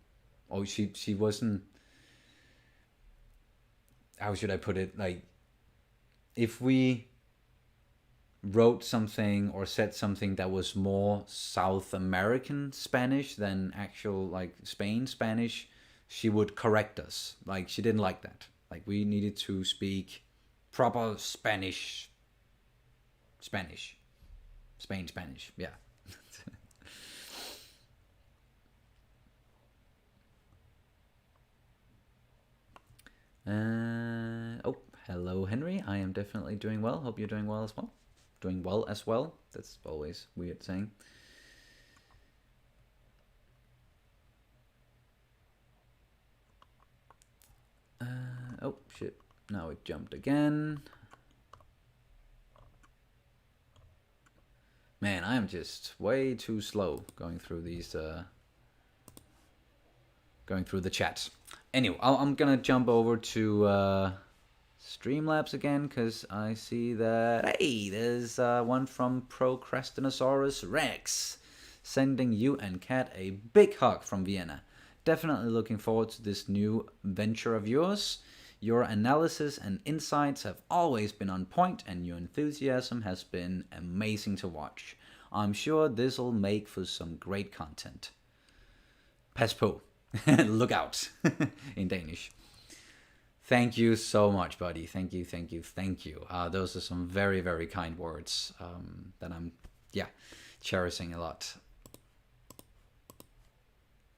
Speaker 1: Oh, she wasn't. How should I put it? Like, if we wrote something or said something that was more South American Spanish than actual, like, Spain Spanish, she would correct us. Like, she didn't like that. Like, we needed to speak proper Spanish. Spain Spanish, yeah. Oh, hello, Henry. I am definitely doing well. Hope you're doing well as well. Doing well as well. That's always weird saying. Oh, shit. Now it jumped again. Man, I am just way too slow going through these, going through the chat. Anyway, I'm gonna jump over to Streamlabs again because I see that, hey, there's one from Procrastinosaurus Rex sending you and Kat a big hug from Vienna. Definitely looking forward to this new venture of yours. Your analysis and insights have always been on point, and your enthusiasm has been amazing to watch. I'm sure this'll make for some great content. Pas på. Look out in Danish. Thank you so much, buddy. Thank you. Those are some very, very kind words that I'm, yeah, cherishing a lot.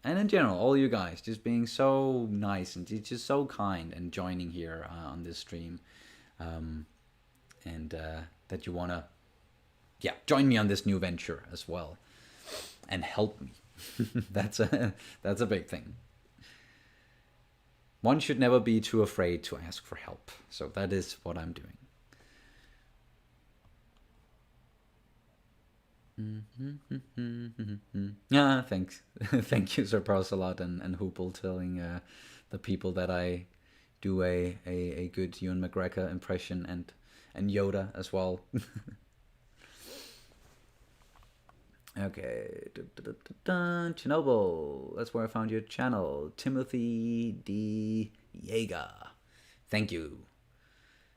Speaker 1: And in general, all you guys just being so nice and just so kind and joining here on this stream, and that you want to, yeah, join me on this new venture as well and help me. That's a big thing. One should never be too afraid to ask for help. So that is what I'm doing. Yeah, thanks. Thank you, Sir Parcelot and Hoople, telling the people that I do a good Ewan McGregor impression, and Yoda as well. Okay, Chernobyl. That's where I found your channel, Timothy D. Yeager. Thank you,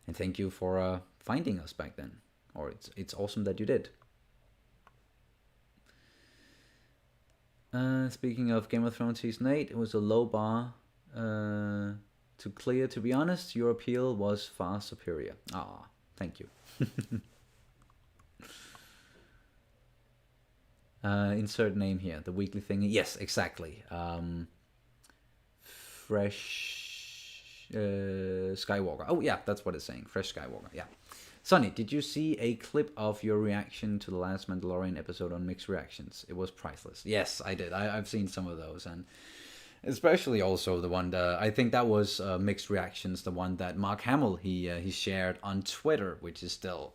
Speaker 1: and thank you for finding us back then. Or it's awesome that you did. Speaking of Game of Thrones Season 8, it was a low bar to clear. To be honest, your appeal was far superior. Ah, thank you. Insert name here, the weekly thing. Yes, exactly. Fresh Skywalker. Oh, yeah, that's what it's saying. Fresh Skywalker, yeah. Sonny, did you see a clip of your reaction to the last Mandalorian episode on Mixed Reactions? It was priceless. Yes, I did. I've seen some of those, and especially also the one that I think that was Mixed Reactions, the one that Mark Hamill he shared on Twitter, which is still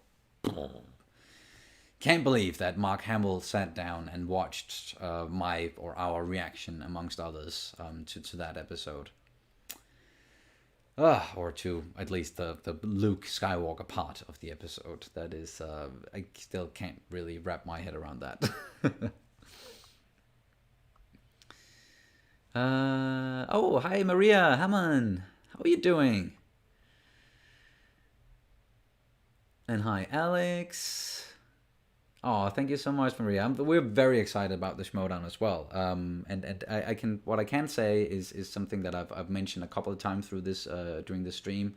Speaker 1: can't believe that Mark Hamill sat down and watched my or our reaction, amongst others, to that episode. Or to at least the Luke Skywalker part of the episode. That is, I still can't really wrap my head around that. Oh, hi Maria Hammond. How are you doing? And hi Alex. Oh, thank you so much, Maria. We're very excited about the Schmodown as well. And I can, what I can say is something that I've mentioned a couple of times through this during the stream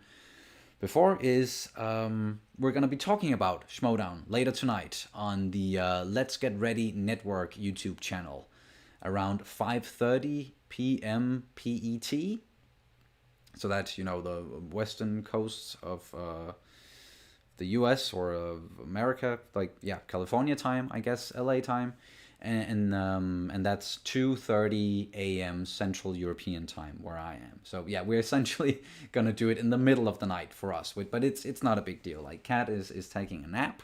Speaker 1: before, is we're gonna be talking about Schmodown later tonight on the Let's Get Ready Network YouTube channel around 5:30 p.m. PET. So that's, you know, the western coast of the US or America, like, yeah, California time, I guess, LA time. and that's 2:30 a.m. Central European time where I am. So yeah, we're essentially gonna do it in the middle of the night for us. But it's not a big deal. Like Kat is taking a nap,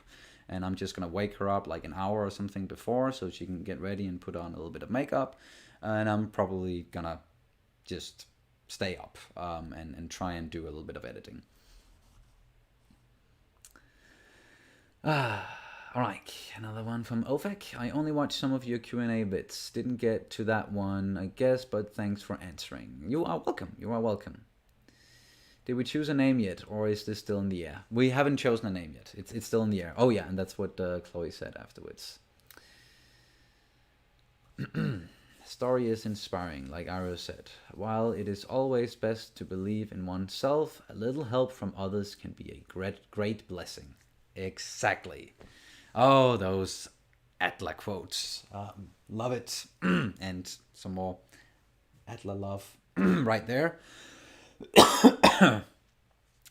Speaker 1: and I'm just gonna wake her up like an hour or something before so she can get ready and put on a little bit of makeup, and I'm probably gonna just stay up and try and do a little bit of editing. All right, another one from Ovek. I only watched some of your Q&A bits. Didn't get to that one, I guess, but thanks for answering. You are welcome. You are welcome. Did we choose a name yet, or is this still in the air? We haven't chosen a name yet. It's still in the air. Oh yeah, and that's what Chloe said afterwards. Story is inspiring, like Aro said. While it is always best to believe in oneself, a little help from others can be a great blessing. Exactly. Oh, those Atla quotes. Love it. And some more Atla love right there.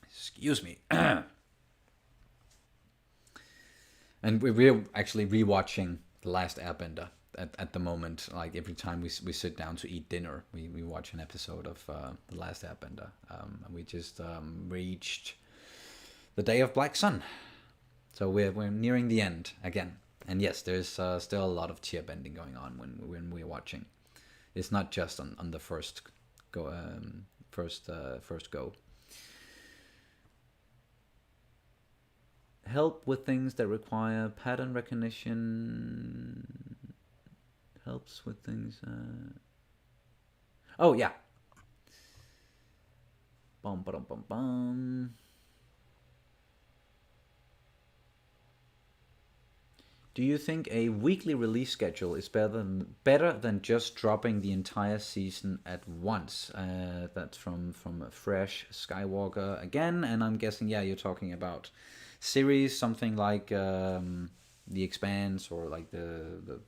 Speaker 1: Excuse me. And we're actually rewatching The Last Airbender at the moment. Like every time we sit down to eat dinner, we watch an episode of The Last Airbender. And we just reached the day of Black Sun. So we're nearing the end again. And yes, there's still a lot of tear bending going on when we're watching. It's not just on the first go. First go. Help with things that require pattern recognition. Helps with things. Oh yeah. Bum bum bum bum. Do you think a weekly release schedule is better than just dropping the entire season at once? That's from Fresh Skywalker again, and I'm guessing you're talking about series, something like The Expanse, or like the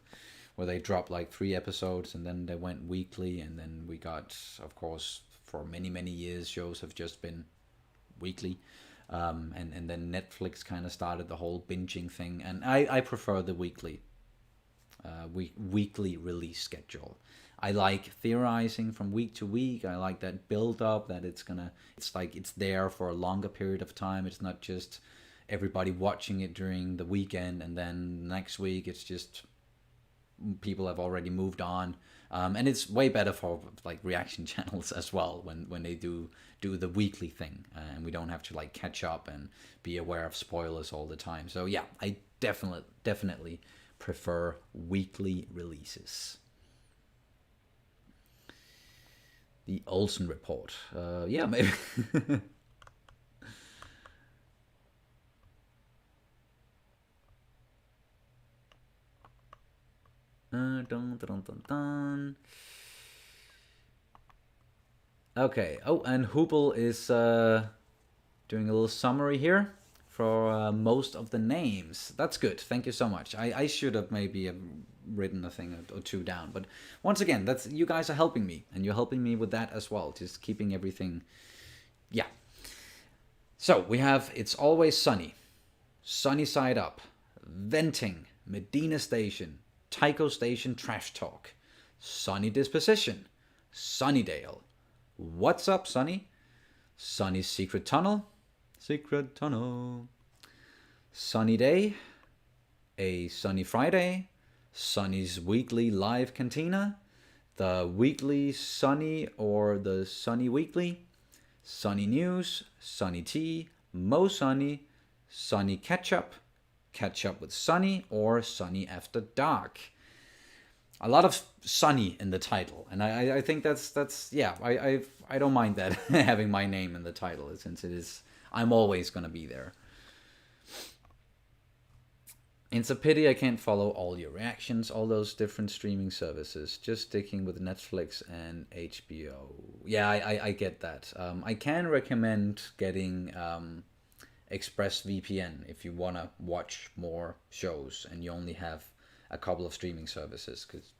Speaker 1: where they dropped like 3 episodes and then they went weekly, and then we got, of course, for many years shows have just been weekly. And then Netflix kind of started the whole binging thing, and I prefer the weekly release schedule. I like theorizing from week to week. I like that build up, that it's like it's there for a longer period of time. It's not just everybody watching it during the weekend and then next week it's just people have already moved on. And it's way better for like reaction channels as well when they do the weekly thing, and we don't have to like catch up and be aware of spoilers all the time. So yeah, I definitely prefer weekly releases. The Olsen Report. Yeah, maybe. Dun, dun, dun, dun, dun. Okay. Oh, and Hubel is doing a little summary here for most of the names. That's good. Thank you so much. I should have maybe written a thing or two down, but once again, that's you guys are helping me, and you're helping me with that as well. Just keeping everything. Yeah. So we have It's Always Sunny, Sunny Side Up, Venting, Medina Station, Tycho Station Trash Talk, Sunny Disposition, Sunnydale, What's Up Sunny, Sunny's Secret Tunnel, Sunny Day, A Sunny Friday, Sunny's Weekly Live Cantina, The Weekly Sunny or The Sunny Weekly, Sunny News, Sunny Tea, Mo Sunny, Sunny Ketchup, Catch Up with Sunny, or Sunny After Dark. A lot of Sunny in the title, and I think that's yeah, I don't mind that having my name in the title, since it is, I'm always gonna be there. It's a pity I can't follow all your reactions, all those different streaming services. Just sticking with Netflix and HBO. Yeah, I get that. I can recommend getting ExpressVPN if you want to watch more shows and you only have a couple of streaming services, because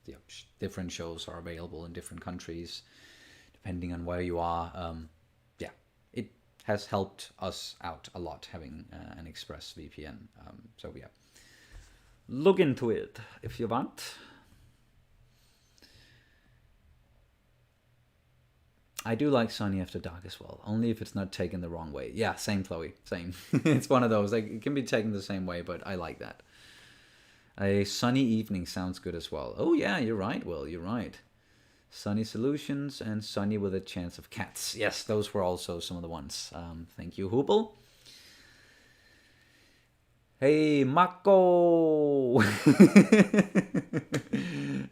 Speaker 1: different shows are available in different countries depending on where you are. Yeah, it has helped us out a lot having an ExpressVPN. So yeah, look into it if you want. I do like Sonny After Dark as well, only if it's not taken the wrong way. Yeah, same, Chloe, same. It's one of those, like, it can be taken the same way, but I like that. A sunny evening sounds good as well. Oh yeah, you're right, Will, you're right. Sunny Solutions and Sunny with a Chance of Cats. Yes, those were also some of the ones. Thank you, Hoople. Hey, Mako!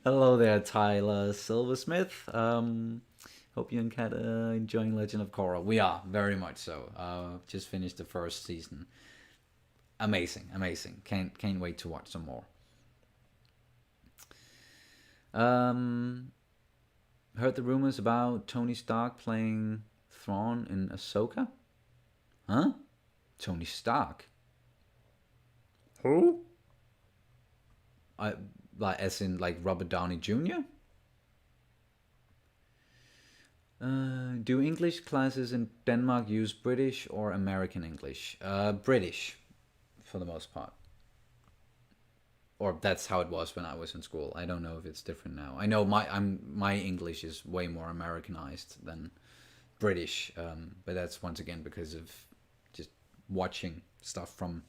Speaker 1: Hello there, Tyler Silversmith. Hope you and Kat are enjoying Legend of Korra. We are, very much so. Just finished the first season. Amazing, amazing. Can't wait to watch some more. Heard the rumors about Tony Stark playing Thrawn in Ahsoka? Huh? Tony Stark? Who? Like, as in, like, Robert Downey Jr.? Do English classes in Denmark use British or American English? British, for the most part. Or that's how it was when I was in school. I don't know if it's different now. I know my English is way more Americanized than British, but that's once again because of just watching stuff from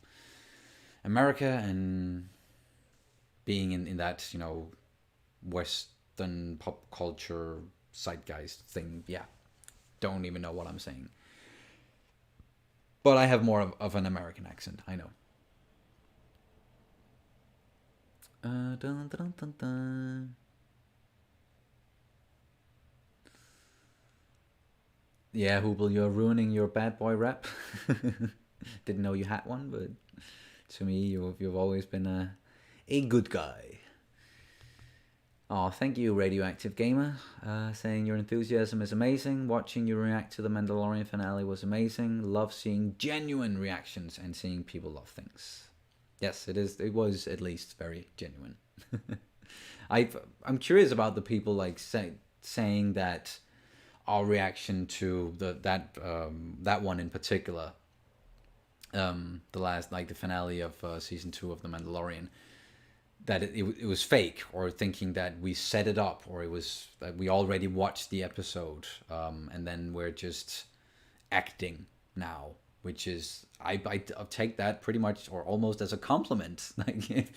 Speaker 1: America and being in that, Western pop culture zeitgeist thing. Yeah, don't even know what I'm saying. But I have more of an American accent, I know. Dun, dun, dun, dun. Yeah, Hubel, you're ruining your bad boy rap. Didn't know you had one, but to me, you've always been a good guy. Oh, thank you, Radioactive Gamer, saying your enthusiasm is amazing. Watching you react to the Mandalorian finale was amazing. Love seeing genuine reactions and seeing people love things. Yes, it is. It was at least very genuine. I'm curious about the people like saying that our reaction to that one in particular, the last, like, the finale of season 2 of The Mandalorian, that it was fake, or thinking that we set it up, or it was that we already watched the episode, and then we're just acting now, which is I take that pretty much or almost as a compliment. Like,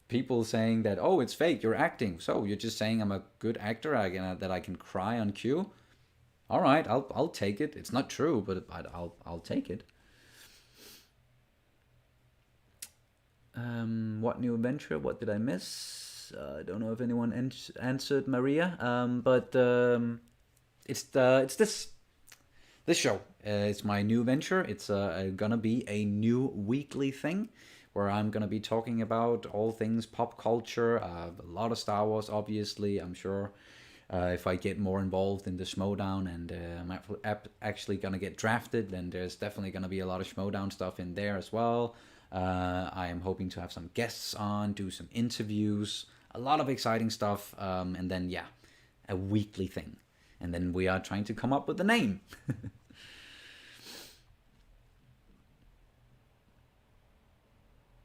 Speaker 1: people saying that, oh, it's fake, you're acting, so you're just saying I'm a good actor, that I can cry on cue. All right, I'll take it. It's not true, but I'll take it. What new adventure? What did I miss? I don't know if anyone answered Maria. But it's this show. It's my new venture. It's gonna be a new weekly thing where I'm gonna be talking about all things pop culture. A lot of Star Wars, obviously. I'm sure if I get more involved in the Schmodown and I'm actually gonna get drafted, then there's definitely gonna be a lot of Schmodown stuff in there as well. I am hoping to have some guests on, do some interviews, a lot of exciting stuff, and then, yeah, a weekly thing. And then we are trying to come up with a name.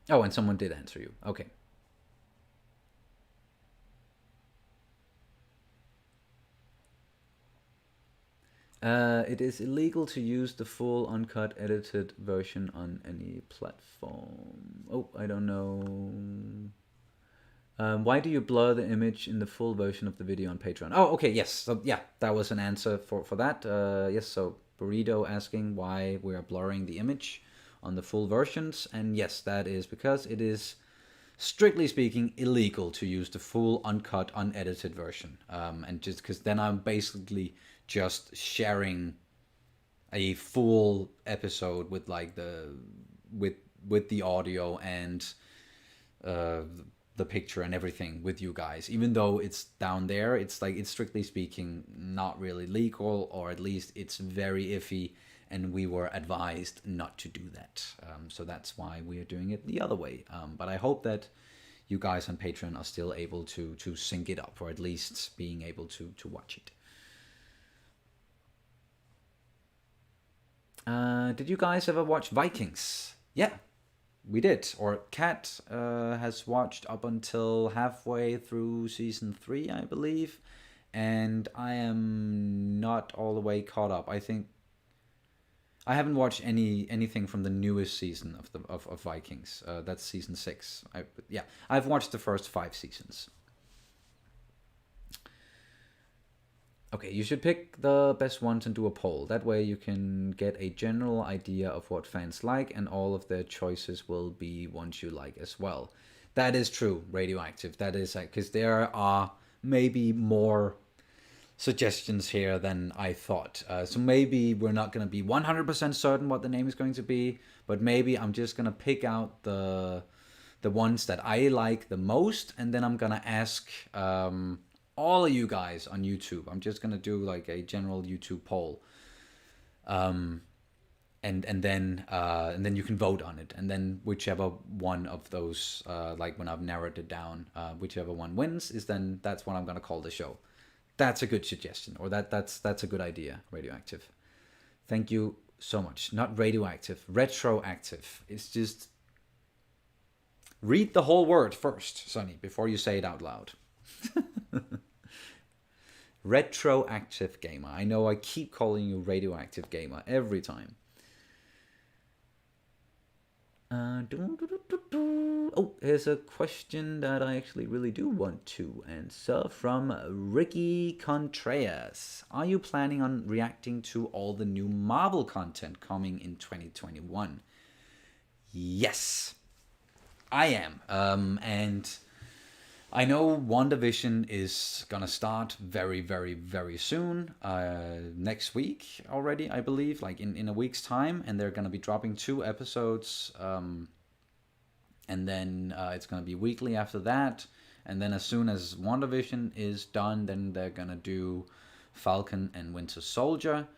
Speaker 1: Oh, and someone did answer you. Okay. It is illegal to use the full uncut edited version on any platform. Oh, I don't know. Why do you blur the image in the full version of the video on Patreon? Oh, okay, yes. So, yeah, that was an answer for that. Yes, so Burrito asking why we are blurring the image on the full versions. And yes, that is because it is, strictly speaking, illegal to use the full uncut, unedited version. And just because then I'm basically just sharing a full episode with, like, with the audio and the picture and everything with you guys. Even though it's down there, it's like, it's strictly speaking not really legal, or at least it's very iffy, and we were advised not to do that. So that's why we are doing it the other way. But I hope that you guys on Patreon are still able to sync it up, or at least being able to watch it. Did you guys ever watch Vikings? Yeah, we did. Or Kat has watched up until halfway through season 3, I believe. and I am not all the way caught up. I think I haven't watched anything from the newest season of Vikings. That's season 6. Yeah, I've watched the first 5 seasons. Okay, you should pick the best ones and do a poll. That way you can get a general idea of what fans like, and all of their choices will be ones you like as well. That is true, Radioactive. That is because there are maybe more suggestions here than I thought. So maybe we're not going to be 100% certain what the name is going to be, but maybe I'm just going to pick out the ones that I like the most, and then I'm going to ask all of you guys on YouTube. I'm just going to do like a general YouTube poll. And then you can vote on it, and then whichever one of those, like when I've narrowed it down, whichever one wins that's what I'm going to call the show. That's a good suggestion, or that's a good idea, Radioactive. Thank you so much. Not radioactive, retroactive. It's just read the whole word first, Sonny, before you say it out loud. Retroactive gamer. I know I keep calling you radioactive gamer every time. Oh, here's a question that I actually really do want to answer from Ricky Contreras. Are you planning on reacting to all the new Marvel content coming in 2021? Yes, I am. And I know WandaVision is gonna start very, very, very soon. Next week already, I believe, like in a week's time, and they're gonna be dropping 2 episodes, and then it's gonna be weekly after that. And then as soon as WandaVision is done, then they're gonna do Falcon and Winter Soldier.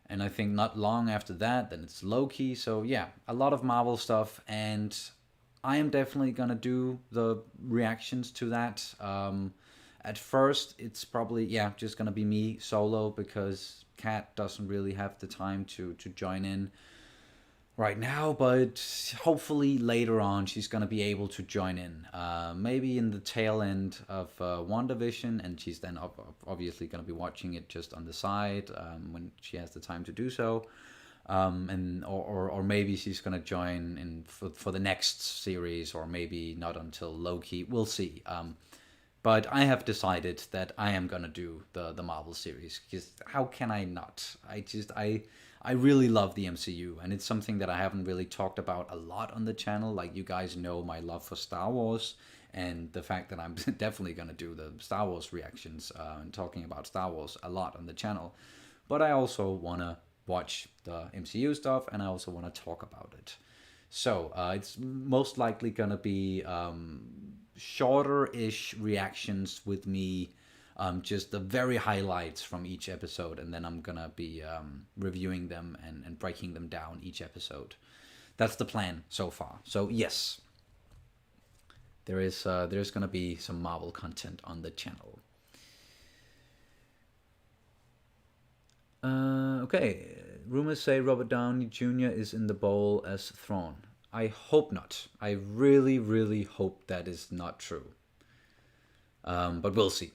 Speaker 1: And I think not long after that, then it's Loki. So yeah, a lot of Marvel stuff, and I am definitely gonna do the reactions to that. At first, it's probably just gonna be me solo, because Kat doesn't really have the time to join in right now. But hopefully later on, she's gonna be able to join in. Maybe in the tail end of WandaVision, and she's then obviously gonna be watching it just on the side when she has the time to do so. Or maybe she's gonna join in for the next series, or maybe not until Loki. We'll see. But I have decided that I am gonna do the Marvel series, because how can I not? I really love the MCU, and it's something that I haven't really talked about a lot on the channel. Like, you guys know my love for Star Wars, and the fact that I'm definitely gonna do the Star Wars reactions and talking about Star Wars a lot on the channel. But I also wanna watch the MCU stuff, and I also want to talk about it. So it's most likely gonna be shorter-ish reactions with me, just the very highlights from each episode, and then I'm gonna be reviewing them and breaking them down each episode. That's the plan so far. So yes, there's gonna be some Marvel content on the channel. Okay, rumors say Robert Downey Jr. is in the bowl as Thrawn. I hope not. I really, really hope that is not true. But we'll see.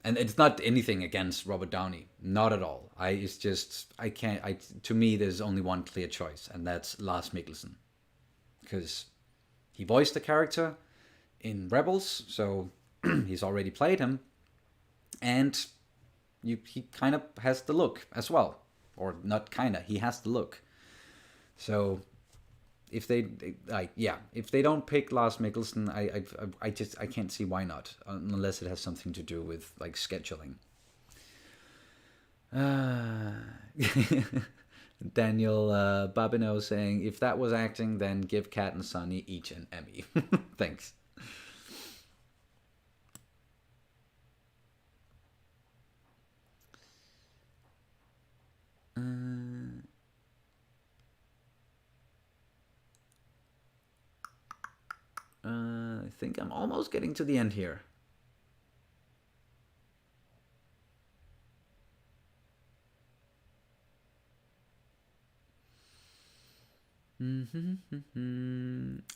Speaker 1: And it's not anything against Robert Downey, not at all. It's just I can't. To me, there's only one clear choice, and that's Lars Mikkelsen, because he voiced the character in Rebels, so he's already played him, and he kind of has the look as well, or not kind of. He has the look. So if they don't pick Lars Mikkelsen, I can't see why not, unless it has something to do with like scheduling. Daniel Babino saying, if that was acting, then give Kat and Sonny each an Emmy. Thanks. I think I'm almost getting to the end here.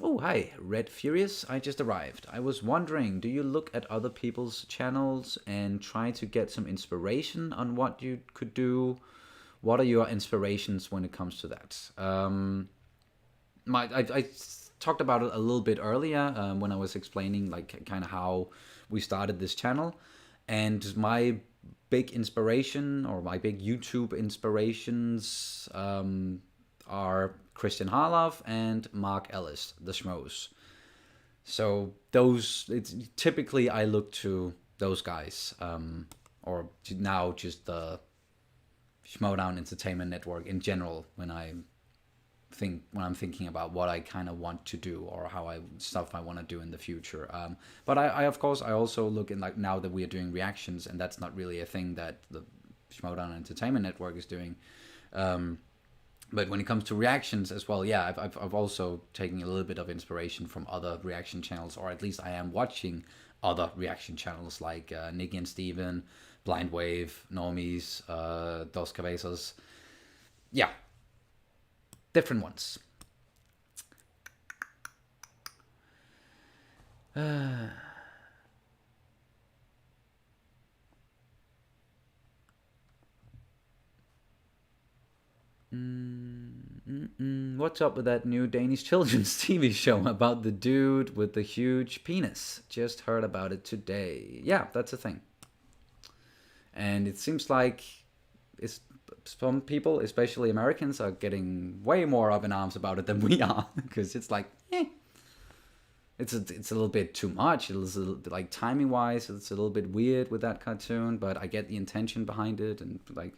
Speaker 1: Oh, hi, Red Furious. I just arrived. I was wondering, do you look at other people's channels and try to get some inspiration on what you could do? What are your inspirations when it comes to that? I talked about it a little bit earlier when I was explaining like kind of how we started this channel, and my big inspiration or my big YouTube inspirations are Christian Harloff and Mark Ellis, the Schmoes. So those, it's typically I look to those guys, or now just the Schmodown Entertainment Network in general when I'm thinking about what I kind of want to do or how stuff I want to do in the future. But I of course I also look in, like, now that we are doing reactions, and that's not really a thing that the Schmodown Entertainment Network is doing. But when it comes to reactions as well, yeah, I've also taken a little bit of inspiration from other reaction channels, or at least I am watching other reaction channels like Nicky and Steven, Blind Wave, Normies, Dos Cabezas. Yeah, different ones. What's up with that new Danish children's TV show about the dude with the huge penis? Just heard about it today. Yeah, that's a thing. And it seems like some people, especially Americans, are getting way more up in arms about it than we are, because it's like, it's a little bit too much. It's a little bit, like, timing wise, it's a little bit weird with that cartoon, but I get the intention behind it, and like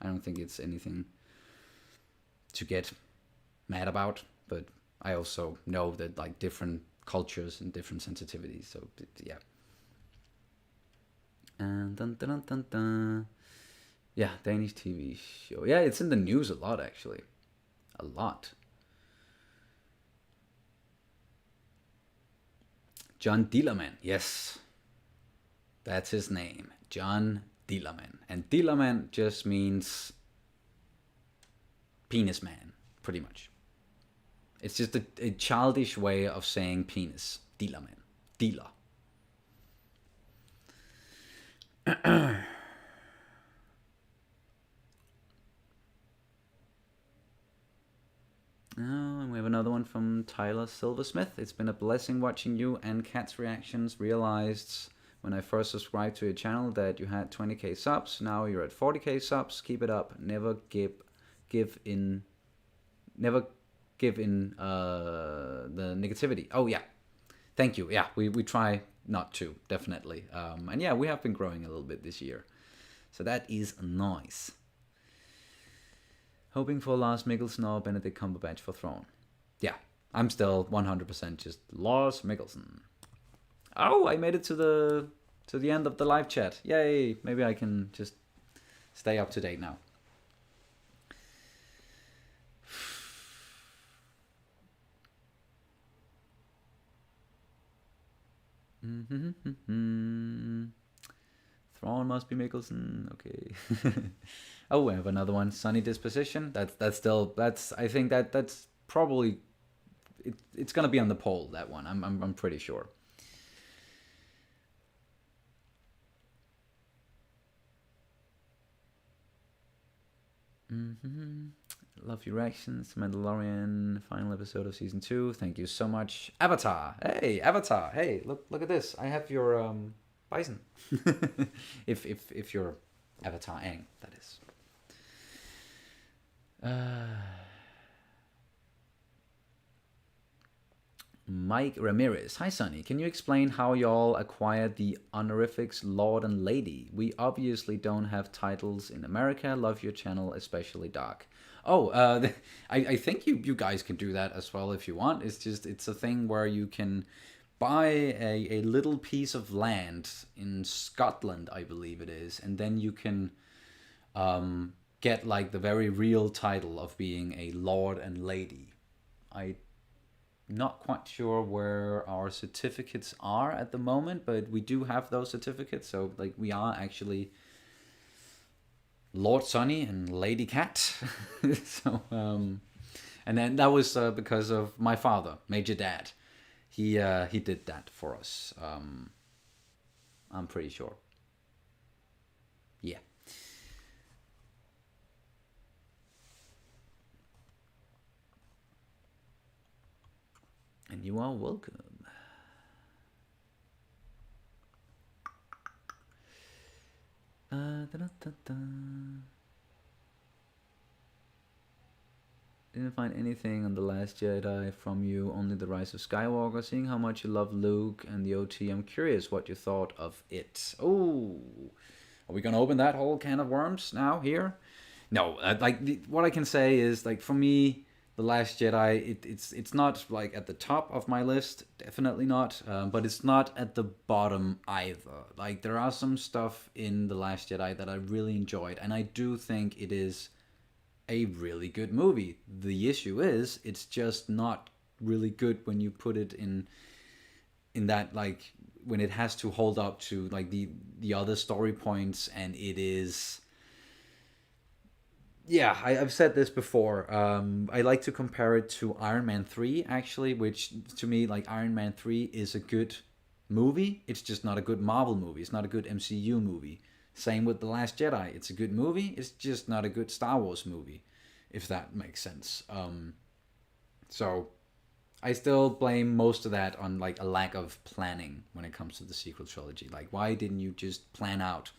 Speaker 1: I don't think it's anything to get mad about, but I also know that, like, different cultures and different sensitivities, so yeah. And dun, dun, dun, dun, dun. Yeah, Danish TV show. Yeah, it's in the news a lot, actually. A lot. John Dillermand, yes. That's his name. John Dillermand. And Dillermand just means penis man, pretty much. It's just a childish way of saying penis. Dillermand. Dealer. Oh, and we have another one from Tyler Silversmith. It's been a blessing watching you and Kat's reactions. Realized when I first subscribed to your channel that you had 20k subs. Now you're at 40k subs. Keep it up. Never give in the negativity. Oh yeah, thank you. Yeah, we try not to, definitely. And yeah, we have been growing a little bit this year, so that is nice. Hoping for Lars Mikkelsen or Benedict Cumberbatch for Throne. Yeah, I'm still 100% just Lars Mikkelsen. Oh, I made it to the end of the live chat. Yay! Maybe I can just stay up to date now. Thrawn must be Mikkelsen. Okay. Oh, we have another one. Sonny Disposition. I think that's probably it's gonna be on the poll. That one. I'm pretty sure. Love your reactions. Mandalorian final episode of season 2. Thank you so much. Avatar. Hey, Avatar. Hey, look at this. I have your bison. if you're Avatar Aang, that is. Mike Ramirez. Hi, Sonny. Can you explain how y'all acquired the honorifics Lord and Lady? We obviously don't have titles in America. Love your channel, especially Dark. Oh, I think you guys can do that as well if you want. It's a thing where you can buy a little piece of land in Scotland, I believe it is, and then you can get like the very real title of being a Lord and Lady. I'm not quite sure where our certificates are at the moment, but we do have those certificates, so like we are actually Lord Sonny and Lady Cat. So And then that was because of my father, Major Dad. He did that for us. I'm pretty sure. Yeah. And you are welcome. Da-da-da-da. Didn't find anything on The Last Jedi from you, only The Rise of Skywalker. Seeing how much you love Luke and the OT, I'm curious what you thought of it. Oh, are we gonna open that whole can of worms now here? No, what I can say is like for me, The Last Jedi, it's not like at the top of my list, definitely not, but it's not at the bottom either. Like there are some stuff in The Last Jedi that I really enjoyed, and I do think it is a really good movie. The issue is it's just not really good when you put it in that like when it has to hold up to like the other story points, and it is yeah, I've said this before. I like to compare it to Iron Man 3 actually, which to me like Iron Man 3 is a good movie. It's just not a good Marvel movie. It's not a good MCU movie. Same with The Last Jedi. It's a good movie. It's just not a good Star Wars movie, if that makes sense. So I still blame most of that on like a lack of planning when it comes to the sequel trilogy. Like, why didn't you just plan out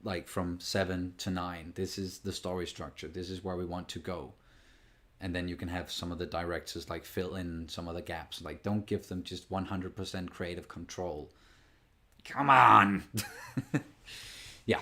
Speaker 1: like from 7 to 9? This is the story structure. This is where we want to go. And then you can have some of the directors like fill in some of the gaps. Like, don't give them just 100% creative control. Come on. Yeah.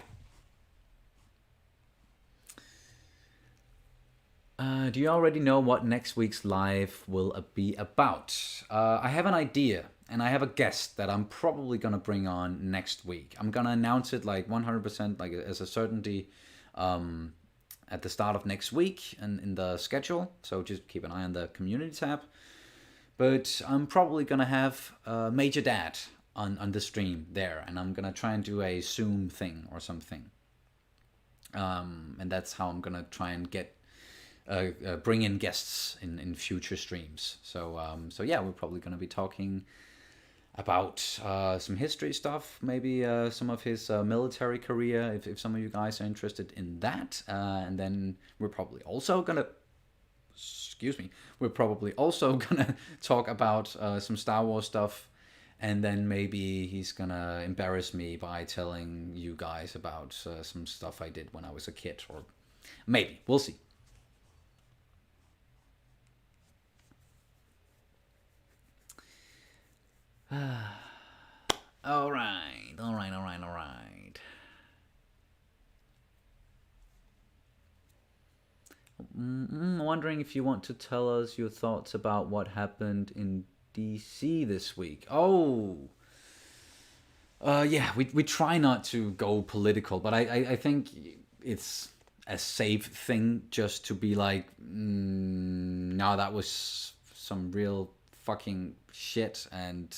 Speaker 1: Do you already know what next week's live will be about? I have an idea, and I have a guest that I'm probably gonna bring on next week. I'm gonna announce it like 100%, like as a certainty, at the start of next week and in the schedule. So just keep an eye on the community tab. But I'm probably gonna have Major Dad on the stream there, and I'm gonna try and do a Zoom thing or something. And that's how I'm gonna try and get bring in guests in future streams. So yeah, we're probably gonna be talking about some history stuff, maybe some of his military career, if some of you guys are interested in that. And then we're probably also gonna excuse me, we're probably also gonna talk about some Star Wars stuff, and then maybe he's gonna embarrass me by telling you guys about some stuff I did when I was a kid, or maybe we'll see. All right, all right, all right, all right. I'm wondering if you want to tell us your thoughts about what happened in DC this week. Oh, yeah, we try not to go political, but I think it's a safe thing just to be like, no, that was some real fucking shit and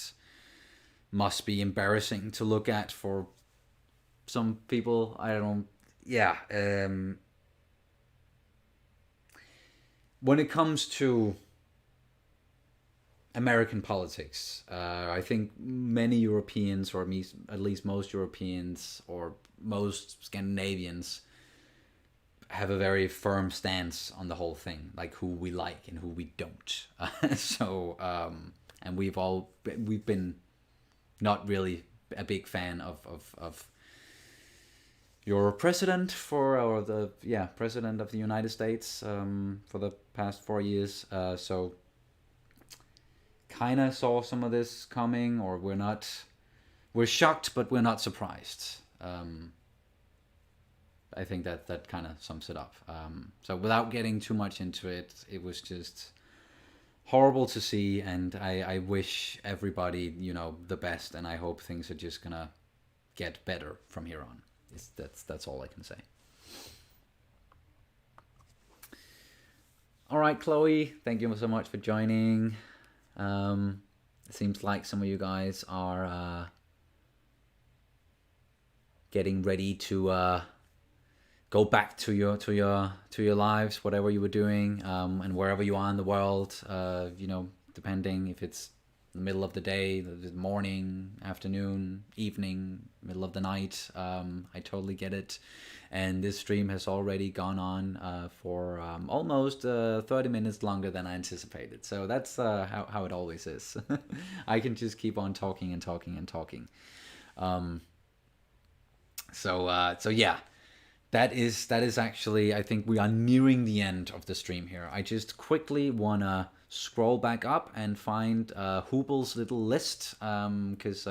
Speaker 1: must be embarrassing to look at for some people. I don't. Yeah. When it comes to American politics, I think many Europeans, or at least most Europeans or most Scandinavians, have a very firm stance on the whole thing, like who we like and who we don't. And we've been not really a big fan of your president or the president of the United States for the past 4 years. So kind of saw some of this coming, or we're shocked, but we're not surprised. I think that kind of sums it up. So without getting too much into it, it was just horrible to see, and I wish everybody the best, and I hope things are just gonna get better from here on. That's all I can say. All right, Chloe, thank you so much for joining. It seems like some of you guys are getting ready to go back to your lives, whatever you were doing, and wherever you are in the world. Depending if it's the middle of the day, the morning, afternoon, evening, middle of the night. I totally get it. And this stream has already gone on for almost 30 minutes longer than I anticipated. So that's how it always is. I can just keep on talking and talking and talking. So yeah, that is actually, I think we are nearing the end of the stream here. I just quickly wanna scroll back up and find Hubel's little list, because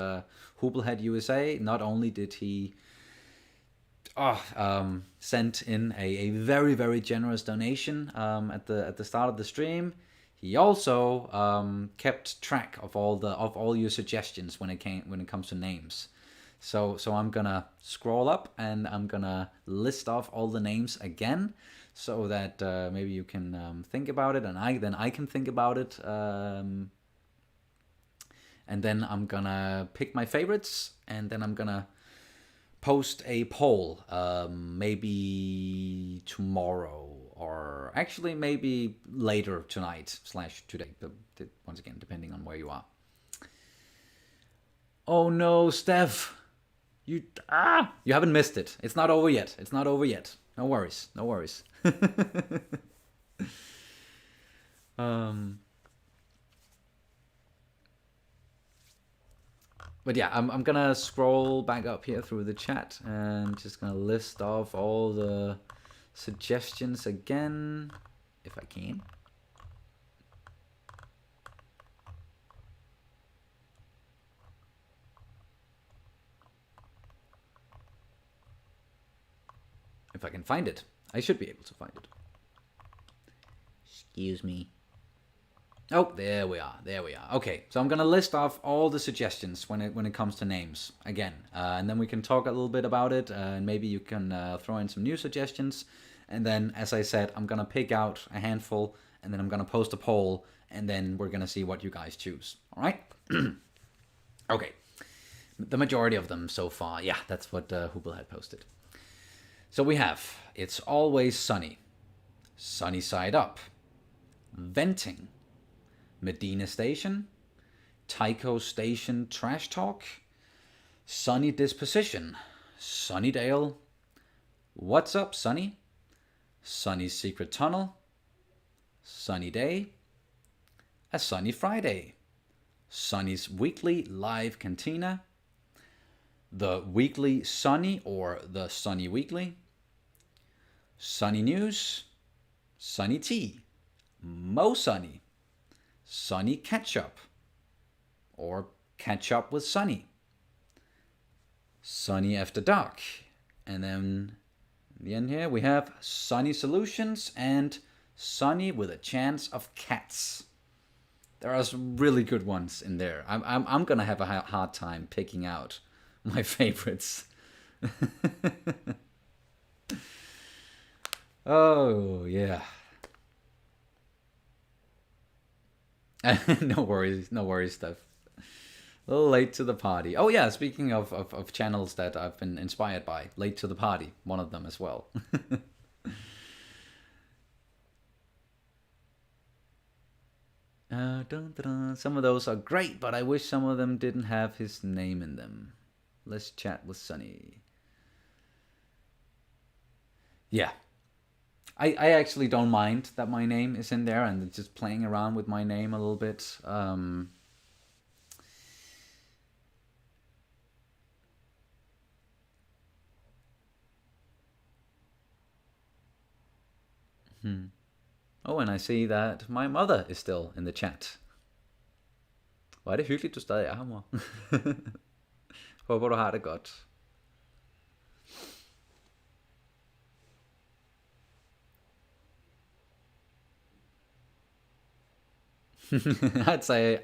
Speaker 1: Hubel USA, not only did he sent in a very, very generous donation at the start of the stream, he also kept track of all your suggestions when it comes to names. So I'm gonna scroll up and I'm gonna list off all the names again, so that maybe you can think about it, and I can think about it, and then I'm gonna pick my favorites, and then I'm gonna post a poll, maybe tomorrow, or actually maybe later tonight / today, but once again, depending on where you are. Oh no, Steph, you haven't missed it. It's not over yet. It's not over yet. No worries. No worries. But yeah, I'm gonna scroll back up here through the chat and just gonna list off all the suggestions again, if I can. If I can find it. I should be able to find it. Excuse me. Oh, there we are. There we are. Okay, so I'm gonna list off all the suggestions when it comes to names again, and then we can talk a little bit about it, and maybe you can throw in some new suggestions, and then, as I said, I'm gonna pick out a handful, and then I'm gonna post a poll, and then we're gonna see what you guys choose. All right? Okay. The majority of them so far. Yeah, that's what Hubel had posted. So we have It's Always Sunny, Sunny Side Up, Venting, Medina Station, Tycho Station Trash Talk, Sunny Disposition, Sunnydale, What's Up Sunny, Sunny's Secret Tunnel, Sunny Day, A Sunny Friday, Sunny's Weekly Live Cantina, The Weekly Sunny or The Sunny Weekly, Sunny News, Sunny Tea, Mo Sunny, Sunny Ketchup, or Catch Up with Sunny, Sunny After Dark, and then in the end here we have Sunny Solutions and Sunny with a Chance of Cats. There are some really good ones in there. I'm gonna have a hard time picking out my favorites. Oh yeah. No worries, Steph. A little late to the party. Oh yeah, speaking of channels that I've been inspired by, Late to the Party, one of them as well. Dun, dun, dun. Some of those are great, but I wish some of them didn't have his name in them. Let's chat with Sonny. Yeah. I actually don't mind that my name is in there and just playing around with my name a little bit. Oh, and I see that my mother is still in the chat. Hvor er det hyggeligt, du stadig er her, mor. Håber, du har det godt. I'd say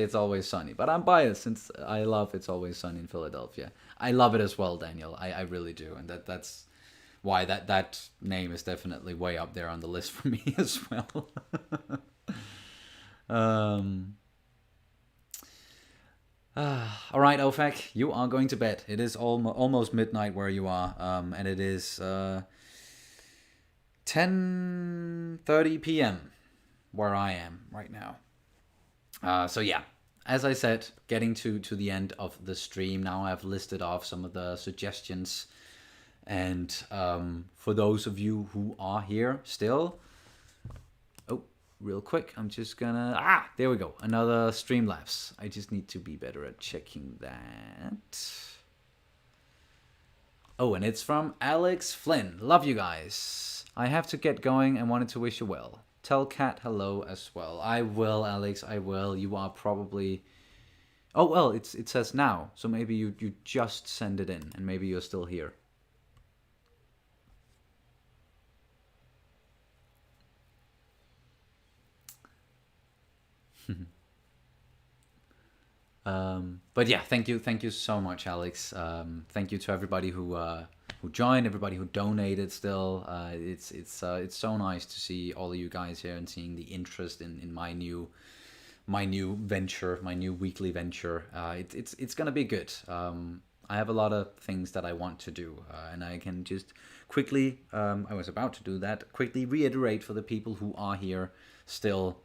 Speaker 1: It's Always Sunny, but I'm biased since I love It's Always Sunny in Philadelphia. I love it as well, Daniel. I really do, and that's why that name is definitely way up there on the list for me as well. All right, Ofek, you are going to bed. It is almost midnight where you are, and it is 10:30 p.m. where I am right now. So yeah, as I said, getting to the end of the stream now. I've listed off some of the suggestions, and for those of you who are here still, oh, real quick, I'm just gonna there we go, another Streamlabs. I just need to be better at checking that. Oh, and it's from Alex Flynn. Love you guys. I have to get going and wanted to wish you well. Tell Kat hello as well. I will, Alex. I will. You are probably. Oh well, it says now, so maybe you just send it in, and maybe you're still here. But yeah, thank you so much, Alex. Thank you to everybody who joined, everybody who donated. Still, it's so nice to see all of you guys here and seeing the interest in my new venture, my new weekly venture. It's gonna be good. I have a lot of things that I want to do, and I can just quickly. I was about to do that. Quickly reiterate for the people who are here still,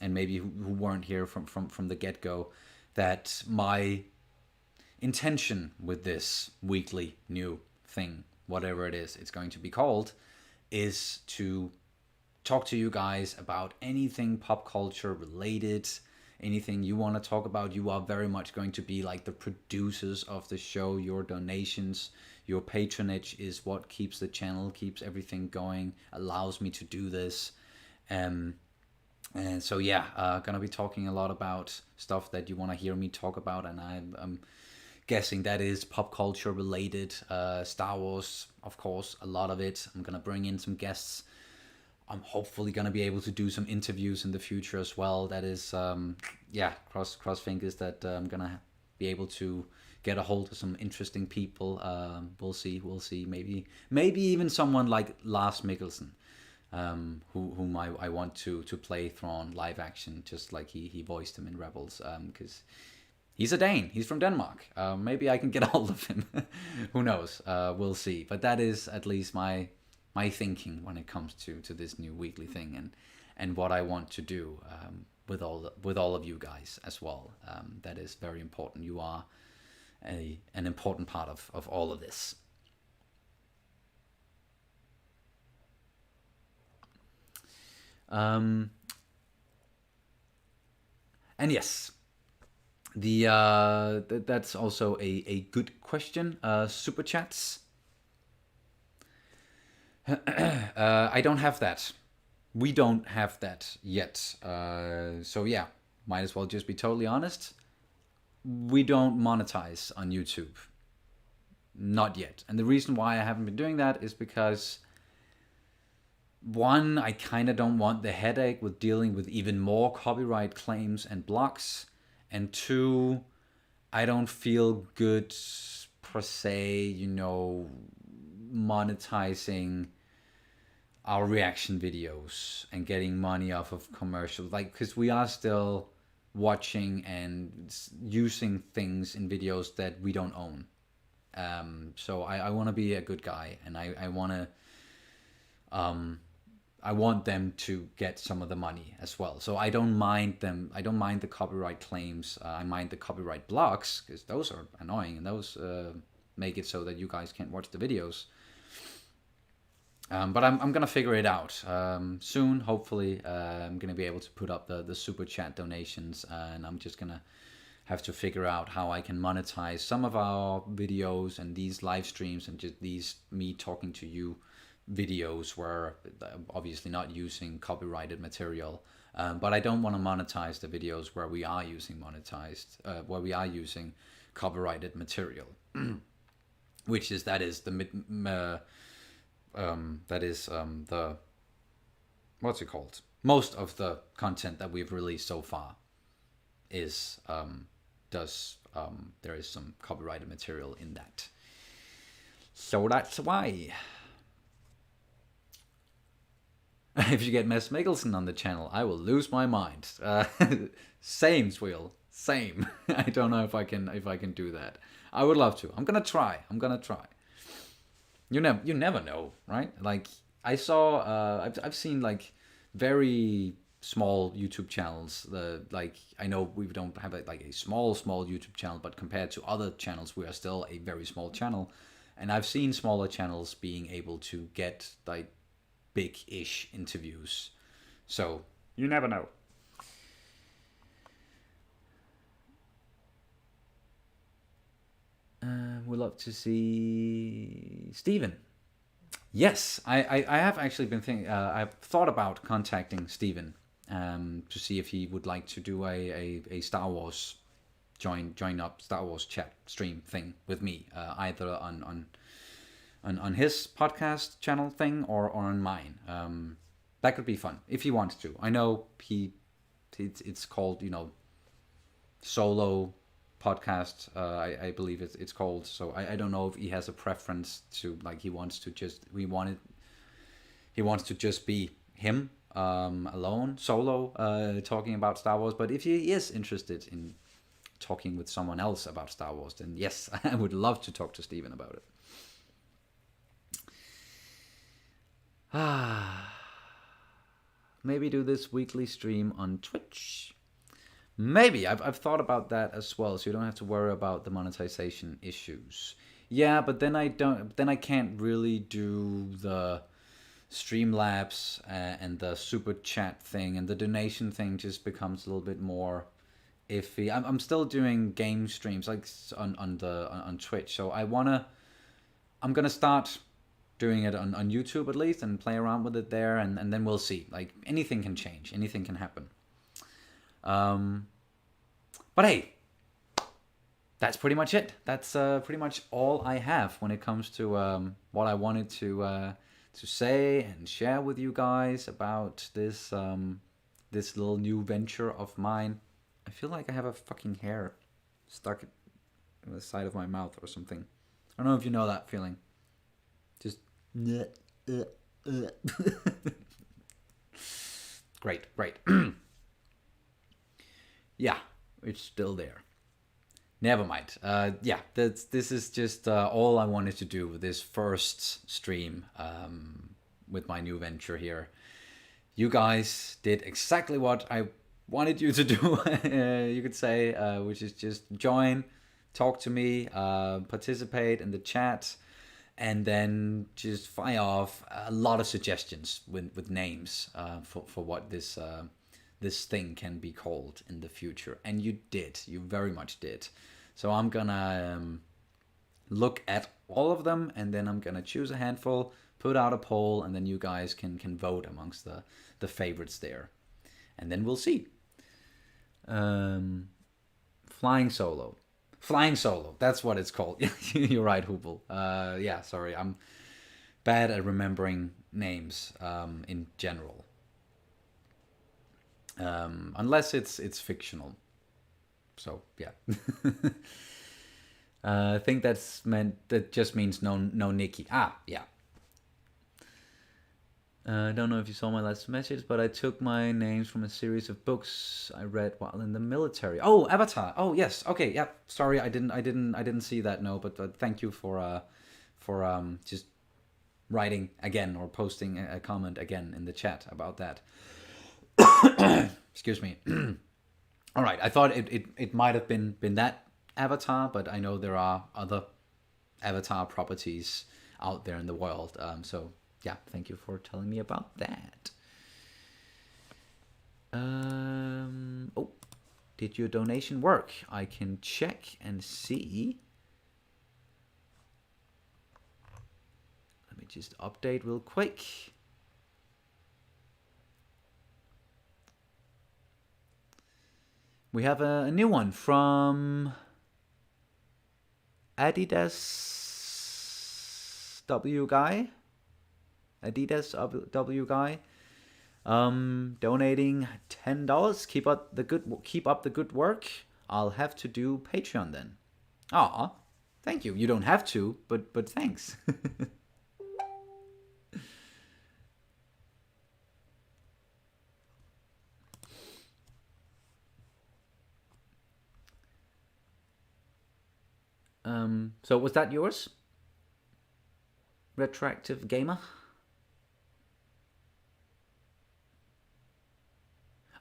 Speaker 1: and maybe who weren't here from the get go, that my intention with this weekly new thing, whatever it is it's going to be called, is to talk to you guys about anything pop culture related, anything you want to talk about. You are very much going to be like the producers of the show. Your donations, your patronage is what keeps the channel, keeps everything going, allows me to do this. And so yeah, gonna be talking a lot about stuff that you want to hear me talk about, and I'm guessing that is pop culture related. Star Wars, of course, a lot of it. I'm gonna bring in some guests. I'm hopefully gonna be able to do some interviews in the future as well. That is, yeah, cross fingers that I'm gonna be able to get a hold of some interesting people. We'll see. Maybe even someone like Lars Mikkelsen. Whom I want to play Thrawn live action, just like he voiced him in Rebels, because he's a Dane, he's from Denmark. Maybe I can get a hold of him. Who knows? We'll see. But that is at least my thinking when it comes to this new weekly thing, and what I want to do with all of you guys as well. That is very important. You are an important part of all of this. And yes, that's also a good question. Super chats. I don't have that. We don't have that yet. So yeah, might as well just be totally honest. We don't monetize on YouTube. Not yet. And the reason why I haven't been doing that is because, one, I kind of don't want the headache with dealing with even more copyright claims and blocks. And two, I don't feel good per se, monetizing our reaction videos and getting money off of commercials. Like, because we are still watching and using things in videos that we don't own. So I want to be a good guy, and I want to... I want them to get some of the money as well. So I don't mind them. I don't mind the copyright claims. I mind the copyright blocks, because those are annoying, and those make it so that you guys can't watch the videos. But I'm gonna figure it out soon. Hopefully, I'm gonna be able to put up the super chat donations, and I'm just gonna have to figure out how I can monetize some of our videos and these live streams and just these me talking to you videos where obviously not using copyrighted material, but I don't want to monetize the videos where we are using copyrighted material, which is the what's it called? Most of the content that we've released so far is there is some copyrighted material in that, so that's why. If you get Mads Mikkelsen on the channel, I will lose my mind. Same, Swill. Same. I don't know if I can do that. I would love to. I'm gonna try. You never know, right? Like I saw, I've seen like very small YouTube channels. Like I know we don't have like a small YouTube channel, but compared to other channels, we are still a very small channel. And I've seen smaller channels being able to get like big-ish interviews. So you never know. We'd love to see Steven. Yes, I have actually been thinking. I've thought about contacting Steven to see if he would like to do a Star Wars join up Star Wars chat stream thing with me, either on his podcast channel thing or on mine. That could be fun if he wants to. I know it's called solo podcast. I believe it's called. So I don't know if he has a preference to like he wants to just be him alone solo talking about Star Wars. But if he is interested in talking with someone else about Star Wars, then yes, I would love to talk to Steven about it. Maybe do this weekly stream on Twitch. Maybe I've thought about that as well, so you don't have to worry about the monetization issues. Yeah, but then I can't really do the Streamlabs and the super chat thing, and the donation thing just becomes a little bit more iffy. I'm still doing game streams like on Twitch, so I'm gonna start doing it on YouTube at least and play around with it there, and then we'll see. Like anything can change, anything can happen. But hey, that's pretty much it. That's pretty much all I have when it comes to what I wanted to say and share with you guys about this this little new venture of mine. I feel like I have a fucking hair stuck in the side of my mouth or something. I don't know if you know that feeling. Just great. Yeah, it's still there. Never mind. Yeah, this is just all I wanted to do with this first stream with my new venture here. You guys did exactly what I wanted you to do, you could say, which is just join, talk to me, participate in the chat, and then just fire off a lot of suggestions with names for what this thing can be called in the future. And you very much did. So I'm gonna look at all of them, and then I'm gonna choose a handful, put out a poll, and then you guys can vote amongst the favorites there, and then we'll see. Flying Solo, that's what it's called. You're right, Hubel. Yeah, sorry, I'm bad at remembering names in general. Unless it's fictional. So yeah. I think that just means no Nikki. Yeah. I don't know if you saw my last message, but I took my names from a series of books I read while in the military. Oh, Avatar. Oh yes. Okay. Yeah. Sorry, I didn't see that. No, but thank you for just writing again or posting a comment again in the chat about that. Excuse me. All right. I thought it might have been that Avatar, but I know there are other Avatar properties out there in the world. So yeah, thank you for telling me about that. Oh, did your donation work? I can check and see. Let me just update real quick. We have a new one from Adidas W Guy. Donating $10. Keep up the good work. I'll have to do Patreon then. Aw, thank you. You don't have to, but thanks. So was that yours? Retroactive Gamer?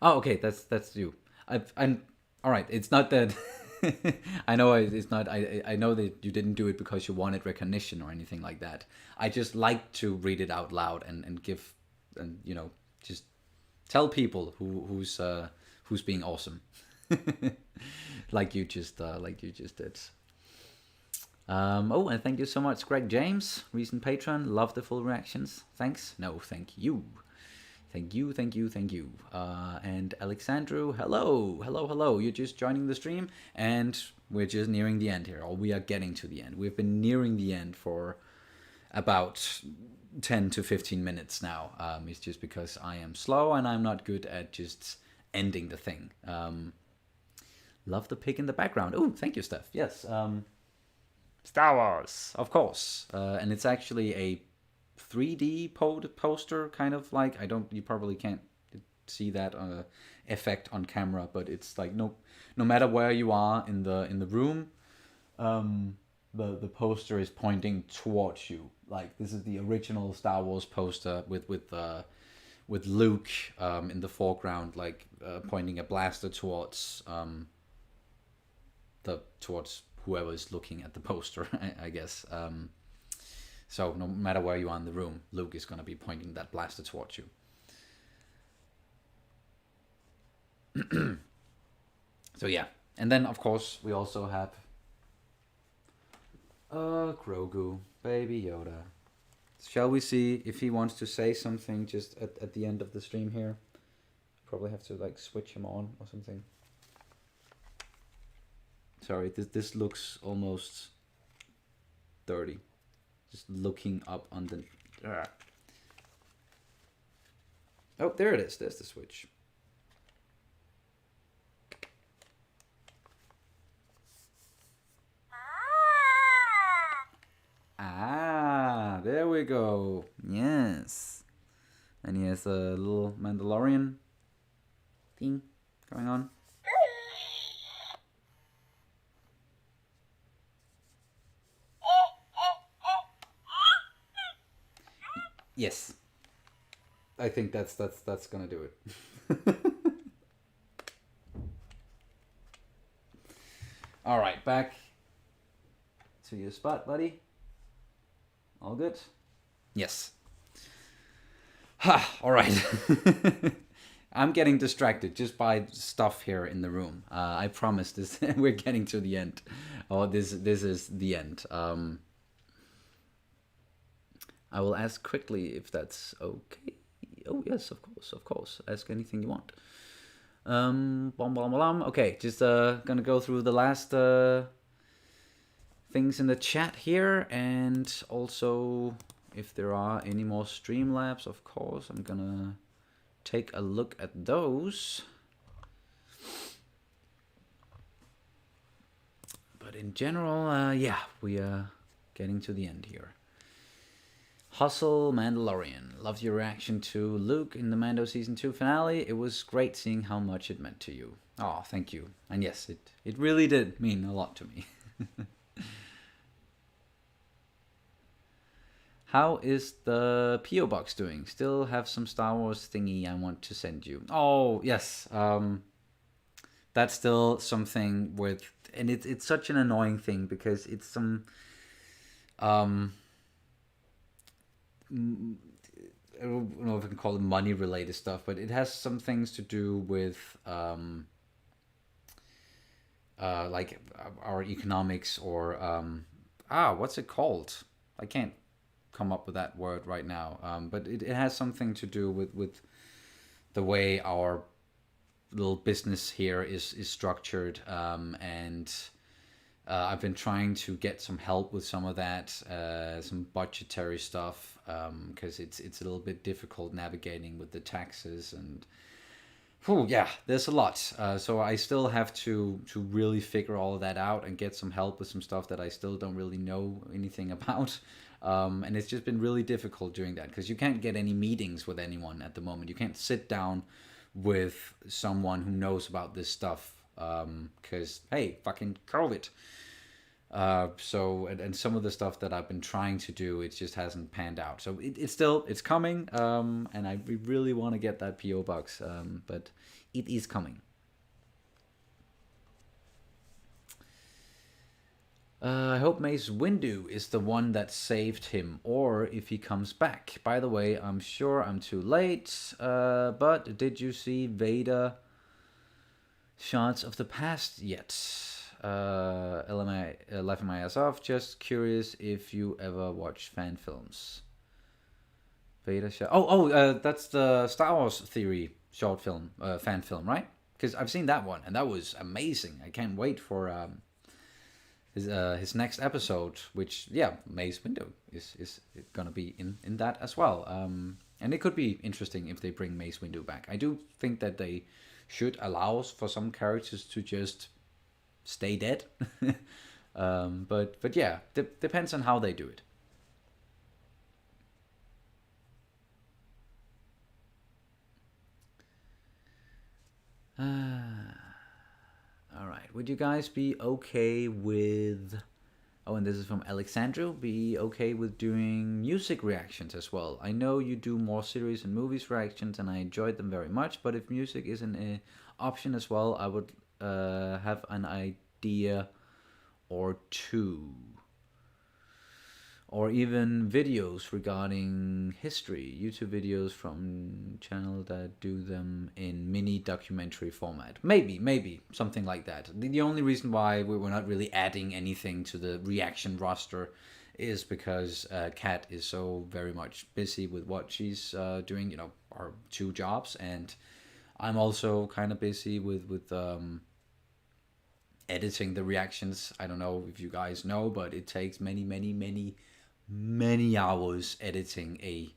Speaker 1: Oh, okay, that's you. I'm all right. It's not that. I know it's not. I know that you didn't do it because you wanted recognition or anything like that. I just like to read it out loud and give and just tell people who's being awesome, like you just did. Oh, and thank you so much, Greg James, recent patron. Love the full reactions. Thanks. No, thank you. Thank you, thank you, thank you. And Alexandru, hello, hello, hello. You're just joining the stream, and we're just nearing the end here, or we are getting to the end. We've been nearing the end for about 10 to 15 minutes now. It's just because I am slow and I'm not good at just ending the thing. Love the pic in the background. Oh, thank you, Steph. Yes. Star Wars, of course. And it's actually a 3D poster, kind of like, you probably can't see that effect on camera, but it's like no matter where you are in the room, the poster is pointing towards you. Like, this is the original Star Wars poster with Luke in the foreground, like pointing a blaster towards towards whoever is looking at the poster, I guess. So no matter where you are in the room, Luke is going to be pointing that blaster towards you. So yeah, and then of course we also have Grogu, Baby Yoda. Shall we see if he wants to say something just at the end of the stream here? Probably have to like switch him on or something. Sorry, this looks almost dirty. Just looking up on the... Oh, there it is. There's the switch. Ah, there we go. Yes. And he has a little Mandalorian thing going on. Yes. I think that's gonna do it. All right, back to your spot, buddy. All good? Yes. Ha, all right. I'm getting distracted just by stuff here in the room. I promise this. We're getting to the end. Oh, this is the end. I will ask quickly if that's okay. Oh yes, of course. Ask anything you want. Okay, just gonna go through the last things in the chat here, and also if there are any more Streamlabs, of course, I'm gonna take a look at those. But in general, yeah, we are getting to the end here. Hustle Mandalorian. Loved your reaction to Luke in the Mando Season 2 finale. It was great seeing how much it meant to you. Oh, thank you. And yes, it really did mean a lot to me. How is the P.O. Box doing? Still have some Star Wars thingy I want to send you. Oh, yes. That's still something with... And it's such an annoying thing because it's some... I don't know if I can call it money related stuff, but it has some things to do with like our economics or what's it called? I can't come up with that word right now, but it has something to do with the way our little business here is structured, and I've been trying to get some help with some of that, some budgetary stuff, because it's a little bit difficult navigating with the taxes and, yeah, there's a lot. So I still have to really figure all of that out and get some help with some stuff that I still don't really know anything about. And it's just been really difficult doing that because you can't get any meetings with anyone at the moment. You can't sit down with someone who knows about this stuff because, hey, fucking COVID. So and some of the stuff that I've been trying to do, it just hasn't panned out. So it's still it's coming, and I really want to get that PO box, but it is coming. I hope Mace Windu is the one that saved him, or if he comes back. By the way, I'm sure I'm too late, but did you see Vader shots of the past yet? Laughing my ass off. Just curious if you ever watch fan films. Vader shot. That's the Star Wars theory short film, fan film, right? Because I've seen that one and that was amazing. I can't wait for his next episode, which Mace Windu is gonna be in that as well. And it could be interesting if they bring Mace Windu back. I do think that they should allow for some characters to just stay dead. But yeah, depends on how they do it. All right. Would you guys be okay with? Oh, and this is from Alexandru. Be okay with doing music reactions as well. I know you do more series and movies reactions, and I enjoyed them very much. But if music is an option as well, I would have an idea or two, or even videos regarding history. YouTube videos from channel that do them in mini documentary format. Maybe something like that. The only reason why we were not really adding anything to the reaction roster is because Kat is so very much busy with what she's doing. You know, our two jobs, and I'm also kind of busy with editing the reactions. I don't know if you guys know, but it takes many hours editing a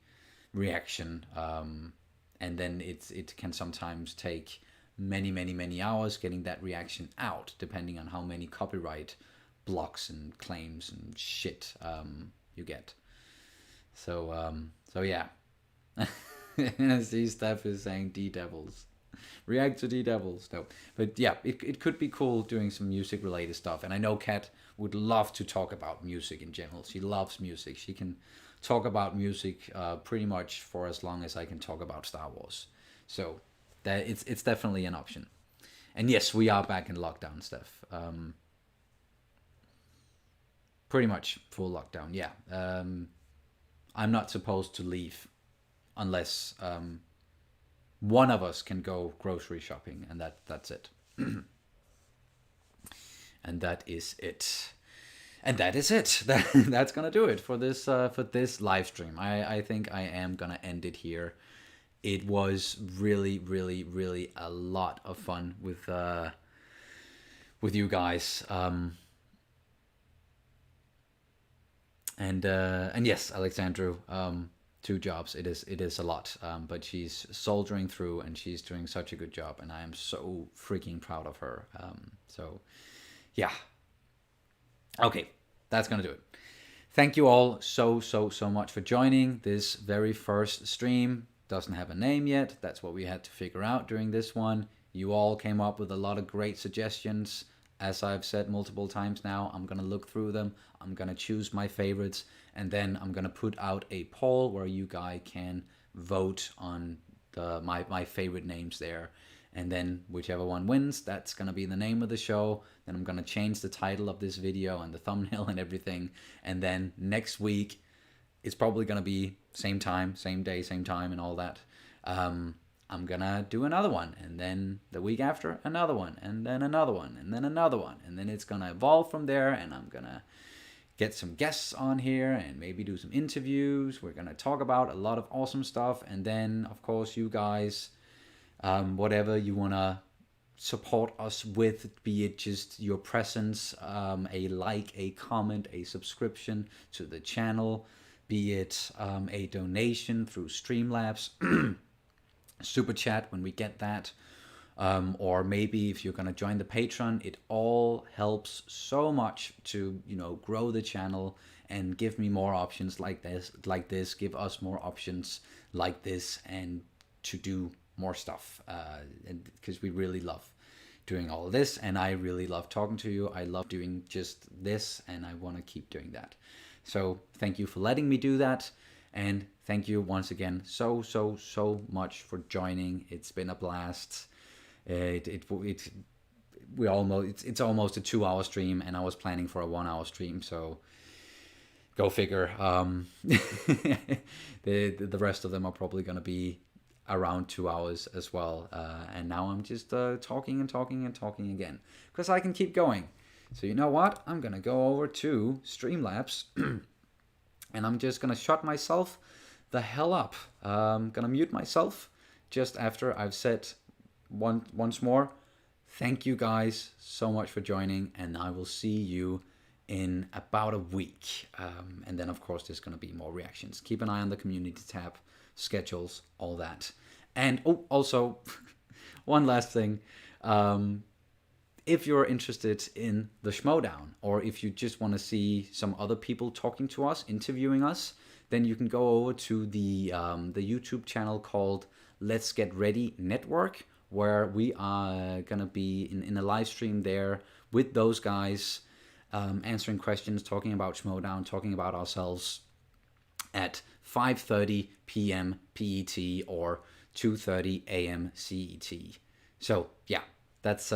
Speaker 1: reaction, and then it can sometimes take many hours getting that reaction out, depending on how many copyright blocks and claims and shit you get. So yeah. I see Steph is saying D Devils. React to D Devils. No, but yeah, it could be cool doing some music related stuff. And I know Kat would love to talk about music in general. She loves music. She can talk about music pretty much for as long as I can talk about Star Wars. So that it's definitely an option. And yes, we are back in lockdown, Steph. Pretty much full lockdown. Yeah. I'm not supposed to leave unless one of us can go grocery shopping, and that's it. And that is it. And that is it. That's gonna do it for this live stream. I think I am gonna end it here. It was really a lot of fun with you guys. And yes, Alexandru, two jobs. It is a lot, but she's soldiering through, and she's doing such a good job, and I am so freaking proud of her. So yeah. Okay, that's gonna do it. Thank you all so much for joining this very first stream. Doesn't have a name yet. That's what we had to figure out during this one. You all came up with a lot of great suggestions. As I've said multiple times now, I'm gonna look through them. I'm gonna choose my favorites, and then I'm gonna put out a poll where you guys can vote on my favorite names there. And then whichever one wins, that's gonna be the name of the show. Then I'm gonna change the title of this video and the thumbnail and everything. And then next week, it's probably gonna be same time, same day, same time, and all that. I'm gonna do another one, and then the week after, another one, and then another one, and then another one, and then it's gonna evolve from there. And I'm gonna get some guests on here and maybe do some interviews. We're gonna talk about a lot of awesome stuff, and then of course you guys, whatever you wanna support us with, be it just your presence, a like, a comment, a subscription to the channel, be it a donation through Streamlabs, super chat when we get that, or maybe if you're going to join the Patreon. It all helps so much to grow the channel and give me more options like this, give us more options like this, and to do more stuff, because we really love doing all this, and I really love talking to you. I love doing just this, and I want to keep doing that. So thank you for letting me do that, and thank you once again so much for joining. It's been a blast. It's almost a 2-hour stream, and I was planning for a 1-hour stream, so go figure. The rest of them are probably going to be around 2 hours as well, and now I'm just talking and talking and talking again, because I can keep going. So you know what, I'm gonna go over to Streamlabs and I'm just gonna shut myself the hell up. I'm gonna mute myself just after I've said once more, thank you guys so much for joining, and I will see you in about a week, and then of course there's going to be more reactions. Keep an eye on the community tab, schedules, all that. And also one last thing, if you're interested in the Schmodown, or if you just want to see some other people talking to us, interviewing us, then you can go over to the YouTube channel called Let's Get Ready Network, where we are gonna be in a live stream there with those guys, answering questions, talking about Schmodown, talking about ourselves at 5:30 p.m. PET or 2:30 a.m. CET. So yeah, that's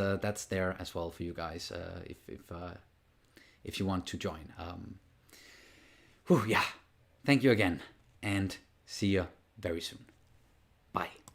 Speaker 1: there as well for you guys, if you want to join. Yeah, thank you again, and see you very soon. Bye.